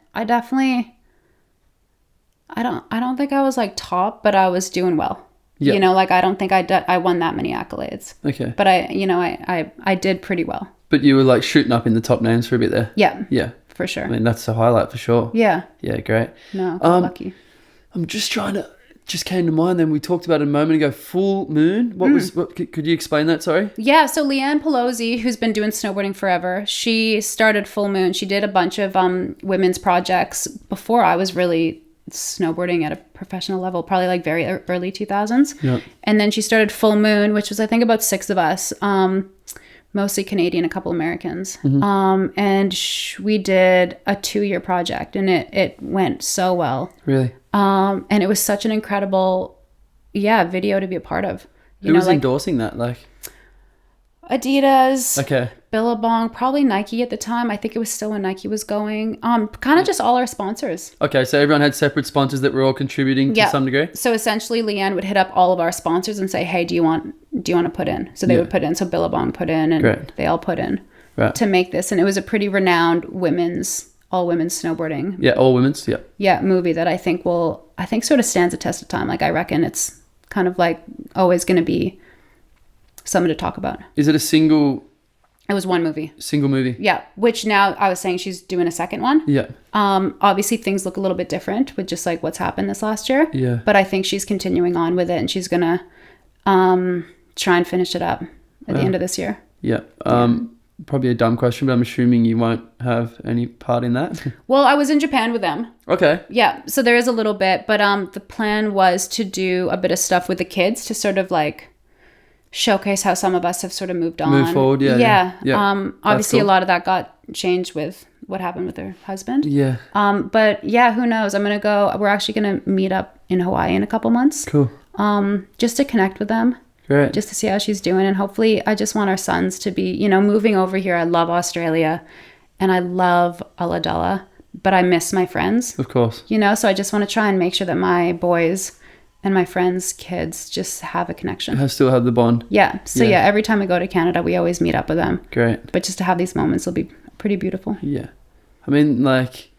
think I was like top, but I was doing well. Yeah. You know, like I don't think I won that many accolades. Okay. But I did pretty well. But you were like shooting up in the top names for a bit there. Yeah. Yeah. For sure. I mean, that's the highlight for sure. Yeah. Yeah, great. No, lucky. I'm just just came to mind then, we talked about it a moment ago, full moon. Could you explain that, sorry? Yeah, so Leanne Pelosi, who's been doing snowboarding forever, she started Full Moon. She did a bunch of women's projects before I was really snowboarding at a professional level, probably like very early 2000s. Yeah. And then she started Full Moon, which was I think about 6 of us, mostly Canadian, a couple Americans. And we did a 2-year project, and it went so well. Really? And it was such an incredible, video to be a part of. Who was endorsing that? Like Adidas. Okay. Billabong, probably Nike at the time. I think it was still when Nike was going. Kind of just all our sponsors. Okay, so everyone had separate sponsors that were all contributing to some degree? So essentially Leanne would hit up all of our sponsors and say, hey, do you want to put in? So they would put in. So Billabong put in, and they all put in to make this. And it was a pretty renowned all women's snowboarding. Yeah, all women's, yeah. Yeah, movie that I think sort of stands the test of time. Like I reckon it's kind of like always going to be something to talk about. Is it a single... It was one movie. Single movie? Yeah, which now I was saying she's doing a second one. Yeah. Obviously things look a little bit different with just like what's happened this last year. Yeah. But I think she's continuing on with it, and she's going to try and finish it up at the end of this year. Yeah. Probably a dumb question, but I'm assuming you won't have any part in that. Well, I was in Japan with them. Okay. Yeah, so there is a little bit, but the plan was to do a bit of stuff with the kids to sort of like showcase how some of us have sort of moved on. Move forward, yeah. Obviously cool. A lot of that got changed with what happened with her husband. Yeah. But yeah, who knows? we're actually going to meet up in Hawaii in a couple months. Cool. Just to connect with them. Great. Just to see how she's doing. And hopefully I just want our sons to be, moving over here. I love Australia and I love Ulladulla, but I miss my friends. Of course. So I just want to try and make sure that my boys and my friends' kids just have a connection. I still have the bond. Yeah. So yeah, every time we go to Canada, we always meet up with them. Great. But just to have these moments will be pretty beautiful. Yeah. I mean, like,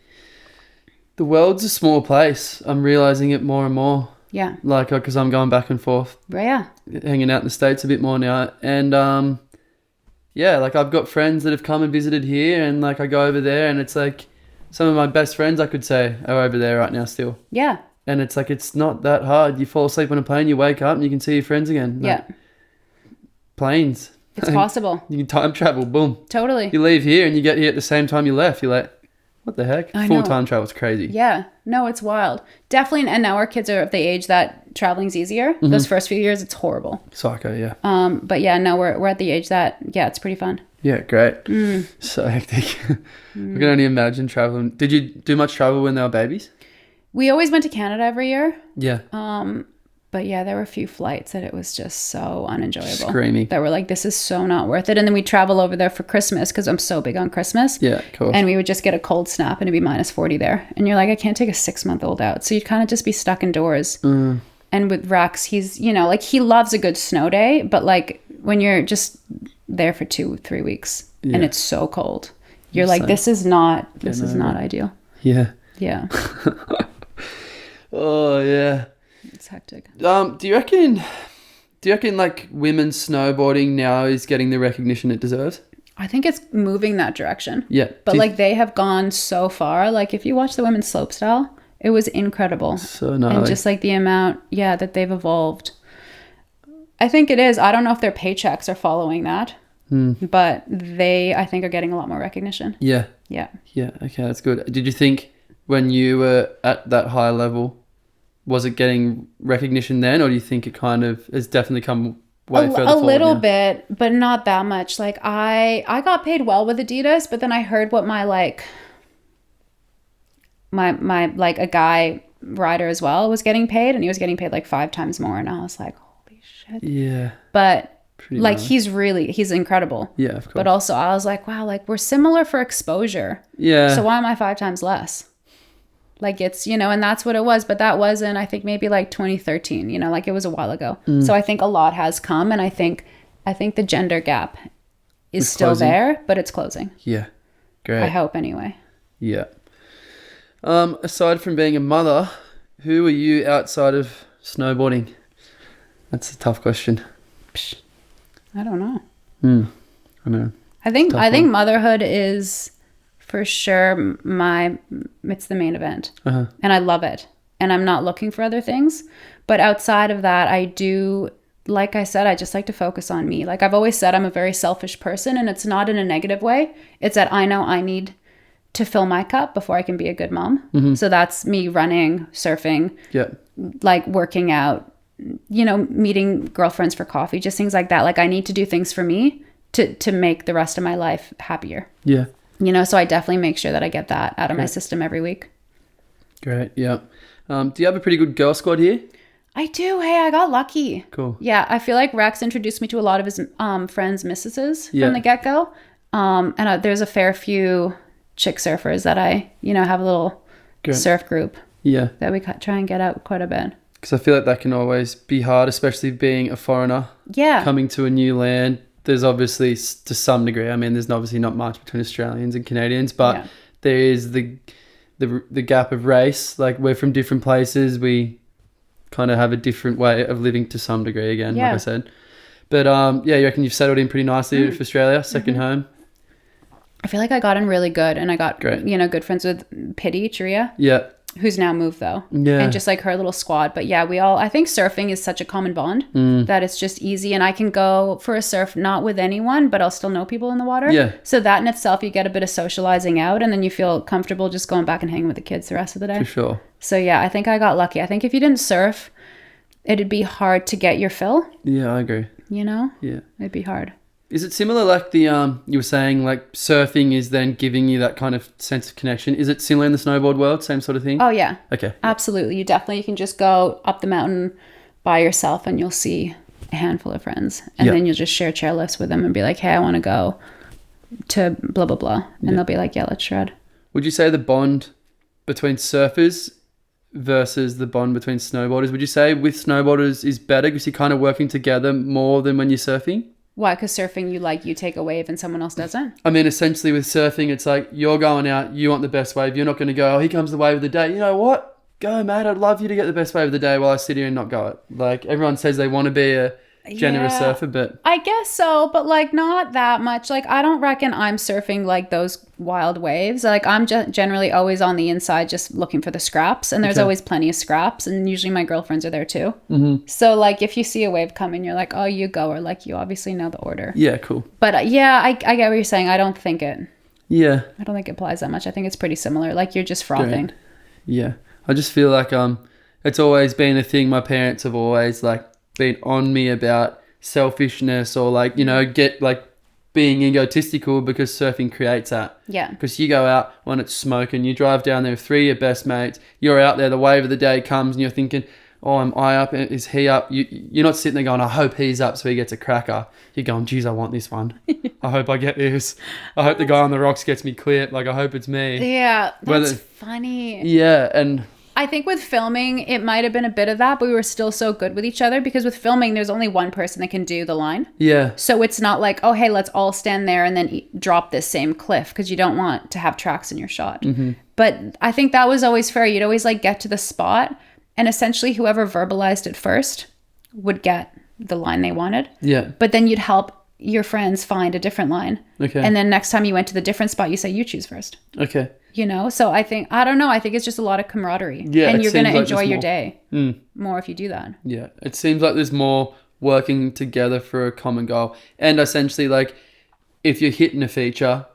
the world's a small place. I'm realizing it more and more. Yeah. Like, because I'm going back and forth. Right, yeah. Hanging out in the States a bit more now. And, like, I've got friends that have come and visited here, and, like, I go over there, and it's, like, some of my best friends, I could say, are over there right now still. Yeah. And it's, like, it's not that hard. You fall asleep on a plane, you wake up, and you can see your friends again. Like, yeah. Planes. It's possible. You can time travel, boom. Totally. You leave here and you get here at the same time you left. You're like, what the heck? I Full know. time travel is crazy. Yeah. No, it's wild. Definitely. And now our kids are of the age that traveling's easier. Those first few years, it's horrible. Psycho, yeah. But yeah, no, we're at the age that, yeah, it's pretty fun. Yeah, great. So hectic. I can only imagine traveling. Did you do much travel when they were babies? We always went to Canada every year. Yeah. But yeah, there were a few flights that it was just so unenjoyable. Screaming. That were like, this is so not worth it. And then we'd travel over there for Christmas because I'm so big on Christmas. Yeah, of course. And we would just get a cold snap and it'd be minus 40 there. And you're like, I can't take a 6-month-old out. So you'd kind of just be stuck indoors. And with Rex, he's, you know, like he loves a good snow day. But like when you're just there for 2-3 weeks and it's so cold, you're like, this is not ideal. Yeah. Yeah. Oh, yeah. It's hectic. Do you reckon like women's snowboarding now is getting the recognition it deserves? I think it's moving that direction. Yeah. But like they have gone so far. Like if you watch the women's slopestyle, it was incredible. So gnarly. And just like the amount, that they've evolved. I think it is. I don't know if their paychecks are following that. But they, I think, are getting a lot more recognition. Yeah. Yeah. Yeah. Okay, that's good. Did you think when you were at that high level, was it getting recognition then, or do you think it kind of has definitely come way further forward? A little bit, but not that much. Like I got paid well with Adidas, but then I heard what my like a guy rider as well was getting paid, and he was getting paid like 5 times more, and I was like, holy shit. Yeah. But pretty like nice. he's incredible. Yeah, of course. But also I was like, wow, like we're similar for exposure. Yeah. So why am I 5 times less? Like it's, you know, and that's what it was. But that was in, I think, maybe like 2013, you know, like it was a while ago. So I think a lot has come, and I think the gender gap is It's still closing. there, but it's closing. Yeah. Great. I hope anyway. Yeah. Aside from being a mother, who are you outside of snowboarding? That's a tough question. I don't know. I know. I think motherhood is for sure it's the main event. And I love it. And I'm not looking for other things. But outside of that, I do, like I said, I just like to focus on me. Like I've always said, I'm a very selfish person, and it's not in a negative way. It's that I know I need to fill my cup before I can be a good mom. So that's me running, surfing, like working out, you know, meeting girlfriends for coffee, just things like that. Like I need to do things for me to make the rest of my life happier. Yeah. You know, so I definitely make sure that I get that out of my system every week. Great. Yeah. Do you have a pretty good girl squad here? I do. Hey, I got lucky. Cool. Yeah, I feel like Rex introduced me to a lot of his friends' missuses from the get-go. And there's a fair few chick surfers that I, you know, have a little surf group that we try and get out quite a bit. Because I feel like that can always be hard, especially being a foreigner. Yeah. Coming to a new land. There's obviously, to some degree, I mean, there's obviously not much between Australians and Canadians, but there is the gap of race. Like we're from different places. We kind of have a different way of living to some degree again, like I said. But you reckon you've settled in pretty nicely with Australia, second home? I feel like I got in really good, and I got, you know, good friends with Pity Chiria. Yeah. Who's now moved though. Yeah. And just like her little squad. But yeah, I think surfing is such a common bond that it's just easy, and I can go for a surf not with anyone, but I'll still know people in the water. Yeah. So that in itself, you get a bit of socializing out, and then you feel comfortable just going back and hanging with the kids the rest of the day. For sure. So yeah, I think I got lucky. I think if you didn't surf, it'd be hard to get your fill. Yeah, I agree. You know? Yeah. It'd be hard. Is it similar like the you were saying like surfing is then giving you that kind of sense of connection? Is it similar in the snowboard world, same sort of thing? Oh yeah. Okay. Absolutely. You can just go up the mountain by yourself and you'll see a handful of friends, and then you'll just share chairlifts with them and be like, hey, I want to go to blah blah blah, and they'll be like, yeah, let's shred. Would you say the bond between surfers versus the bond between snowboarders, would you say with snowboarders is better because you're kind of working together more than when you're surfing? Why? Because surfing, you take a wave and someone else doesn't? I mean, essentially with surfing, it's like you're going out, you want the best wave. You're not going to go, oh, here comes the wave of the day. You know what? Go, mate. I'd love you to get the best wave of the day while I sit here and not go it. Like everyone says they want to be generous surfer, but I guess so, but like not that much. Like I don't reckon I'm surfing like those wild waves. Like I'm generally always on the inside just looking for the scraps, and there's always plenty of scraps, and usually my girlfriends are there too. Mm-hmm. So like if you see a wave coming, you're like, oh, you go, or like you obviously know the order. Yeah, cool. But I get what you're saying. I don't think it applies that much. I think it's pretty similar. Like you're just frothing. Great. Yeah. I just feel like it's always been a thing. My parents have always like been on me about selfishness or like, you know, get like being egotistical, because surfing creates that. Yeah. Because you go out when it's smoking, you drive down there with 3 of your best mates, you're out there, the wave of the day comes and you're thinking, oh, am I up? Is he up? You're not sitting there going, I hope he's up so he gets a cracker. You're going, geez, I want this one. I hope I get this. I hope the guy on the rocks gets me clipped. Like, I hope it's me. Yeah, that's funny. Yeah, and I think with filming, it might have been a bit of that, but we were still so good with each other, because with filming, there's only one person that can do the line. Yeah. So it's not like, oh, hey, let's all stand there and then drop this same cliff, because you don't want to have tracks in your shot. Mm-hmm. But I think that was always fair. You'd always like get to the spot, and essentially whoever verbalized it first would get the line they wanted. Yeah. But then you'd help your friends find a different line. Okay. And then next time you went to the different spot, you say, you choose first. Okay. You know? So I think it's just a lot of camaraderie. Yeah. And you're going to enjoy your day more if you do that. Yeah. It seems like there's more working together for a common goal. And essentially, like, if you're hitting a feature,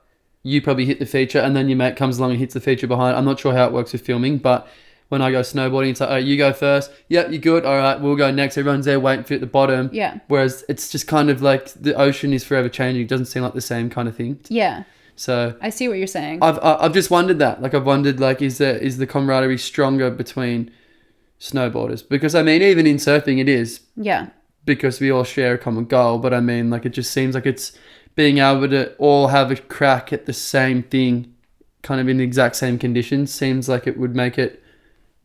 you probably hit the feature and then your mate comes along and hits the feature behind. I'm not sure how it works with filming, but when I go snowboarding, it's like, oh, you go first. Yep, you're good. All right, we'll go next. Everyone's there waiting for you at the bottom. Yeah. Whereas it's just kind of like the ocean is forever changing. It doesn't seem like the same kind of thing. Yeah. So I see what you're saying. I've just wondered that. Like, I've wondered, like, is the camaraderie stronger between snowboarders? Because I mean, even in surfing, it is. Yeah. Because we all share a common goal. But I mean, like, it just seems like it's being able to all have a crack at the same thing, kind of in the exact same conditions, seems like it would make it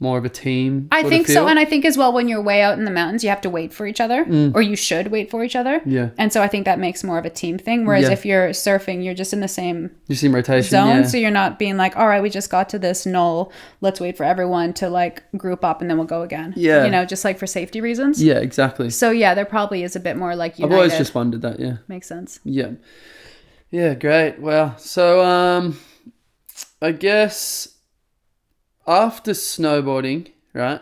more of a team. I think so. And I think as well, when you're way out in the mountains, you have to wait for each other, or you should wait for each other. Yeah. And so I think that makes more of a team thing. Whereas if you're surfing, you're just in the same rotation zone. Yeah. So you're not being like, all right, we just got to this knoll. Let's wait for everyone to like group up and then we'll go again. Yeah. You know, just like for safety reasons. Yeah, exactly. So yeah, there probably is a bit more like united. I've always just wondered that. Yeah. Makes sense. Yeah. Yeah, great. Wow. So I guess after snowboarding, right?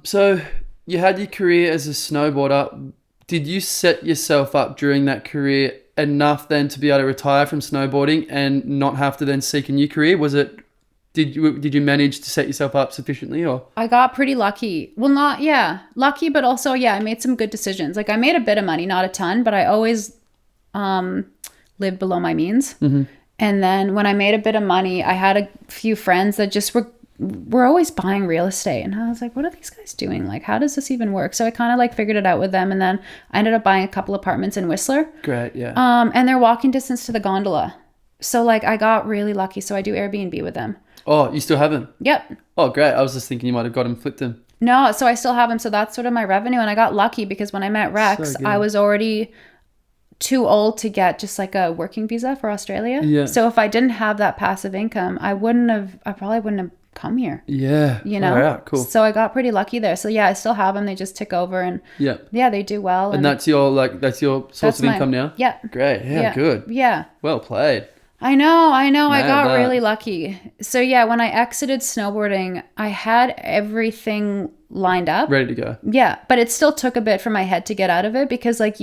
So you had your career as a snowboarder. Did you set yourself up during that career enough then to be able to retire from snowboarding and not have to then seek a new career? Did you manage to set yourself up sufficiently, or? I got pretty lucky. Well, lucky, but also, I made some good decisions. Like I made a bit of money, not a ton, but I always lived below my means. Mm-hmm. And then when I made a bit of money, I had a few friends that just were always buying real estate. And I was like, what are these guys doing? Like, how does this even work? So I kind of like figured it out with them. And then I ended up buying a couple apartments in Whistler. Great, yeah. And they're walking distance to the gondola. So like I got really lucky. So I do Airbnb with them. Oh, you still have them? Yep. Oh, great. I was just thinking you might have got them, flipped them. No, so I still have them. So that's sort of my revenue. And I got lucky because when I met Rex, I was already too old to get just like a working visa for Australia. Yeah. So if I didn't have that passive income, I probably wouldn't have come here. Yeah. You know? Yeah, cool. So I got pretty lucky there. So yeah, I still have them. They just tick over and they do well. And that's your source of income now? Yeah. Great. Yeah, good. Yeah. Well played. I know. I got really lucky. So yeah, when I exited snowboarding, I had everything lined up. Ready to go. Yeah. But it still took a bit for my head to get out of it because like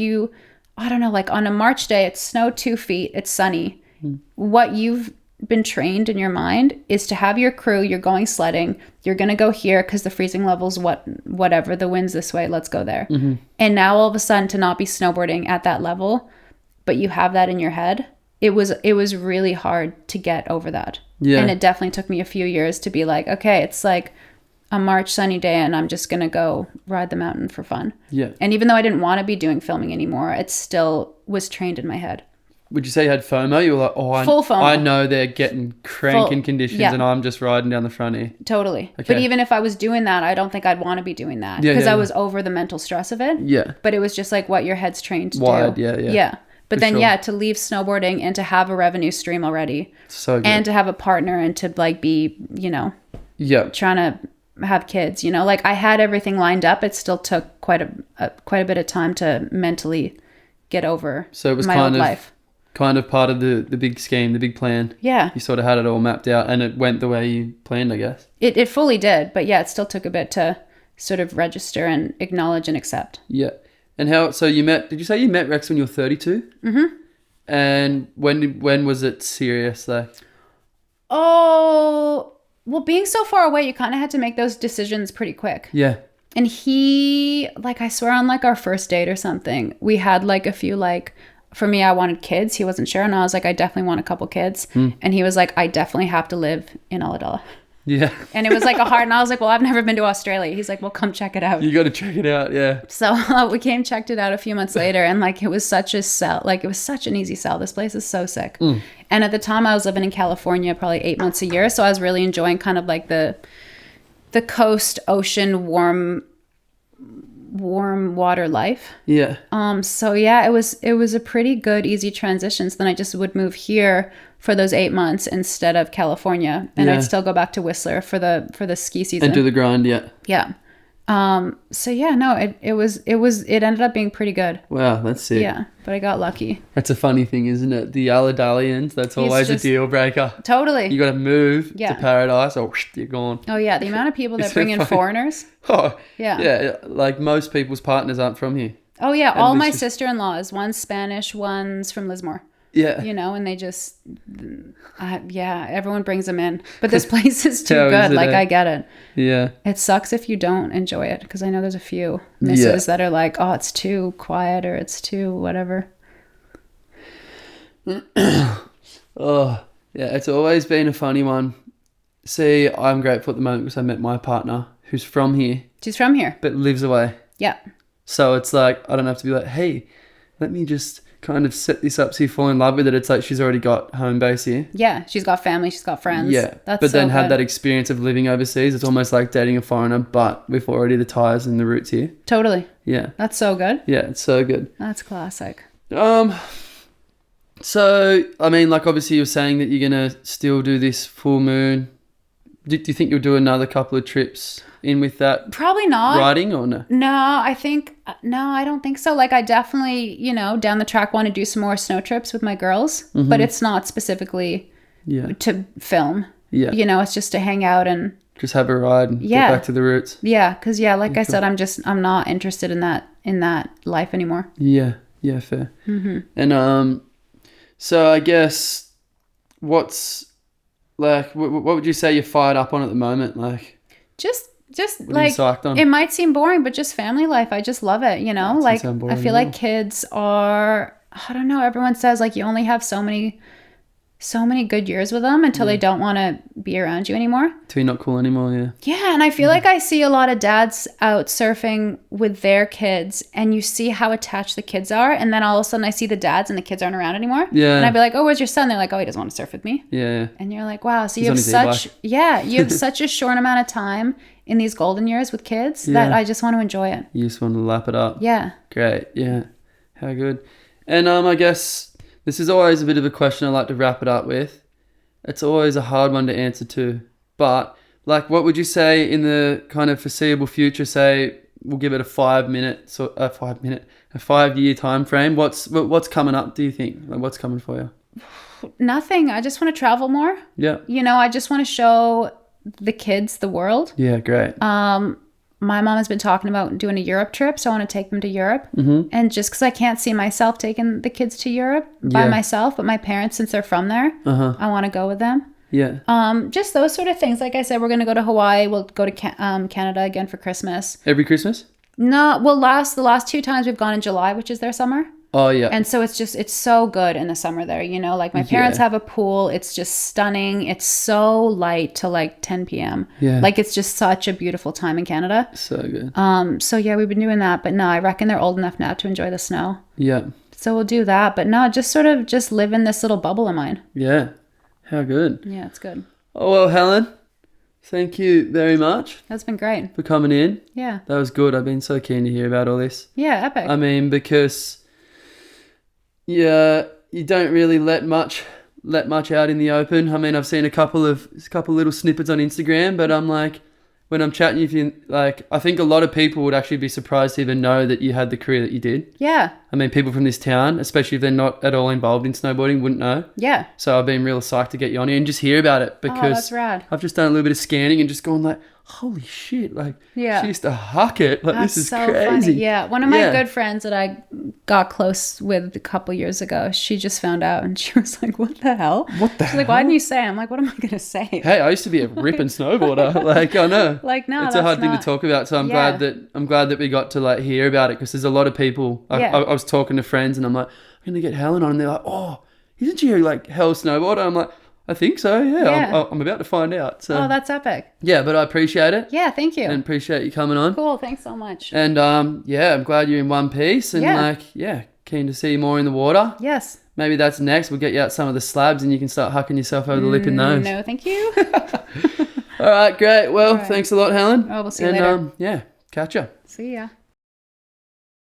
I don't know, like on a March day, it's snowed 2 feet, it's sunny. What you've been trained in your mind is to have your crew, you're going sledding, you're going to go here because the freezing level's whatever, the wind's this way, let's go there. Mm-hmm. And now all of a sudden to not be snowboarding at that level, but you have that in your head, it was really hard to get over that. Yeah. And it definitely took me a few years to be like, okay, it's like a March sunny day and I'm just going to go ride the mountain for fun. Yeah. And even though I didn't want to be doing filming anymore, it still was trained in my head. Would you say you had FOMO? You were like, full FOMO. I know they're getting cranking conditions and I'm just riding down the front here. Totally. Okay. But even if I was doing that, I don't think I'd want to be doing that because I was over the mental stress of it. Yeah. But it was just like what your head's trained to do. Yeah. But then, to leave snowboarding and to have a revenue stream already. So good. And to have a partner and to like be, trying to have kids, you know, like I had everything lined up. It still took quite a bit of time to mentally get over so it was my old life. Kind of part of the big scheme, the big plan. Yeah. You sort of had it all mapped out and it went the way you planned, I guess. It fully did. But yeah, it still took a bit to sort of register and acknowledge and accept. Yeah. And did you say you met Rex when you were 32? Mm-hmm. And when was it serious, like? Oh, well, being so far away, you kind of had to make those decisions pretty quick. Yeah. And he, like, I swear on like our first date or something, we had like a few, like, for me, I wanted kids. He wasn't sure. And I was like, I definitely want a couple kids. And he was like, I definitely have to live in Ulladulla. Yeah. And it was like a hard, and I was like, well, I've never been to Australia. He's like, well, come check it out. You got to check it out. Yeah. So we came, checked it out a few months later. And like, it was such a sell. Like, it was such an easy sell. This place is so sick. And at the time I was living in California, probably 8 months a year. So I was really enjoying kind of like the coast, ocean, warm water life. Yeah. So yeah, it was a pretty good, easy transition. So then I just would move here for those 8 months instead of California. And I'd still go back to Whistler for the ski season. And do the grind, yeah. Yeah. So yeah, no, it ended up being pretty good. Wow, that's sick. Yeah, but I got lucky. That's a funny thing, isn't it? The Ulladullans, that's always a deal breaker. Totally. You got to move to paradise or you're gone. Oh yeah, the amount of people that bring in foreigners. Oh, yeah. Yeah, like most people's partners aren't from here. Oh yeah, all my sister-in-laws, one's Spanish, one's from Lismore. Yeah. You know, and they just, everyone brings them in. But this place is too good. Like, I get it. Yeah. It sucks if you don't enjoy it, because I know there's a few misses that are like, oh, it's too quiet or it's too whatever. Oh, yeah, it's always been a funny one. See, I'm grateful at the moment because I met my partner who's from here. She's from here. But lives away. Yeah. So it's like, I don't have to be like, hey, let me just kind of set this up so you fall in love with it. It's like she's already got home base here. Yeah, she's got family, she's got friends. Yeah, that's but then so had good. that experience of living overseas. It's almost like dating a foreigner, but with already the ties and the roots here. Totally. Yeah. That's so good. Yeah, it's so good. That's classic. So, I mean, like obviously you're saying that you're going to still do this full moon. Do you think you'll do another couple of trips in with that? Probably not. Riding or no? No, I don't think so. Like I definitely, down the track want to do some more snow trips with my girls, but it's not specifically to film. Yeah. It's just to hang out and just have a ride and get back to the roots. Yeah, because like I said, I'm not interested in that life anymore. Yeah, fair. Mm-hmm. And so I guess what's like, what would you say you're fired up on at the moment? Like, just like, it might seem boring, but just family life. I just love it. Like I feel like kids are, I don't know. Everyone says like you only have so many good years with them until they don't want to be around you anymore. Until you're not cool anymore, yeah. Yeah, and I feel like I see a lot of dads out surfing with their kids, and you see how attached the kids are, and then all of a sudden I see the dads and the kids aren't around anymore. Yeah. And I'd be like, oh, where's your son? They're like, oh, he doesn't want to surf with me. Yeah. And you're like, wow, so you have such a short amount of time in these golden years with kids that I just want to enjoy it. You just want to lap it up. Yeah. Great, yeah. How good. And I guess this is always a bit of a question I like to wrap it up with. It's always a hard one to answer too. But like, what would you say in the kind of foreseeable future? Say we'll give it a 5 5 year time frame. What's coming up? Do you think? Like, what's coming for you? Nothing. I just want to travel more. Yeah. I just want to show the kids the world. Yeah, great. My mom has been talking about doing a Europe trip, so I want to take them to Europe. Mm-hmm. And just because I can't see myself taking the kids to Europe by myself, but my parents, since they're from there, I want to go with them. Yeah. Just those sort of things. Like I said, we're going to go to Hawaii. We'll go to Canada again for Christmas. Every Christmas? No, well, the last 2 times we've gone in July, which is their summer. Oh, yeah. And so it's so good in the summer there, like my parents have a pool. It's just stunning. It's so light till like 10 p.m. Yeah. Like it's just such a beautiful time in Canada. So good. So yeah, we've been doing that, but no, I reckon they're old enough now to enjoy the snow. Yeah. So we'll do that, but no, just sort of just live in this little bubble of mine. Yeah. How good. Yeah, it's good. Oh, well, Helen, thank you very much. That's been great. For coming in. Yeah. That was good. I've been so keen to hear about all this. Yeah, epic. I mean, because you don't really let much out in the open. I mean, I've seen a couple little snippets on Instagram, but I'm like, when I'm chatting with you, like, I think a lot of people would actually be surprised to even know that you had the career that you did. Yeah. I mean, people from this town, especially if they're not at all involved in snowboarding, wouldn't know. Yeah. So I've been real psyched to get you on here and just hear about it, because that's rad. I've just done a little bit of scanning and just gone like, holy shit, like, yeah. she used to huck it. Like, That's this is so crazy. Funny. Yeah. One of my good friends that I got close with a couple years ago, she just found out and she was like, what the hell? What the She's hell? like, why didn't you say? I'm like, what am I going to say? Hey, I used to be a ripping snowboarder. Like, I know. Like, no, it's a hard thing to talk about. So I'm glad that we got to like hear about it, because there's a lot of people. I was talking to friends and I'm like, I'm going to get Helen on, and they're like, oh, isn't she like hell snowboarder? I'm like, I think so, yeah. I'm about to find out. So. Oh, that's epic. Yeah, but I appreciate it. Yeah, thank you. And appreciate you coming on. Cool, thanks so much. And I'm glad you're in one piece, and keen to see you more in the water. Yes. Maybe that's next. We'll get you out some of the slabs and you can start hucking yourself over the lip in those. No, thank you. All right, great. Well, thanks a lot, Helen. Oh, we'll see you later. And catch ya. See ya.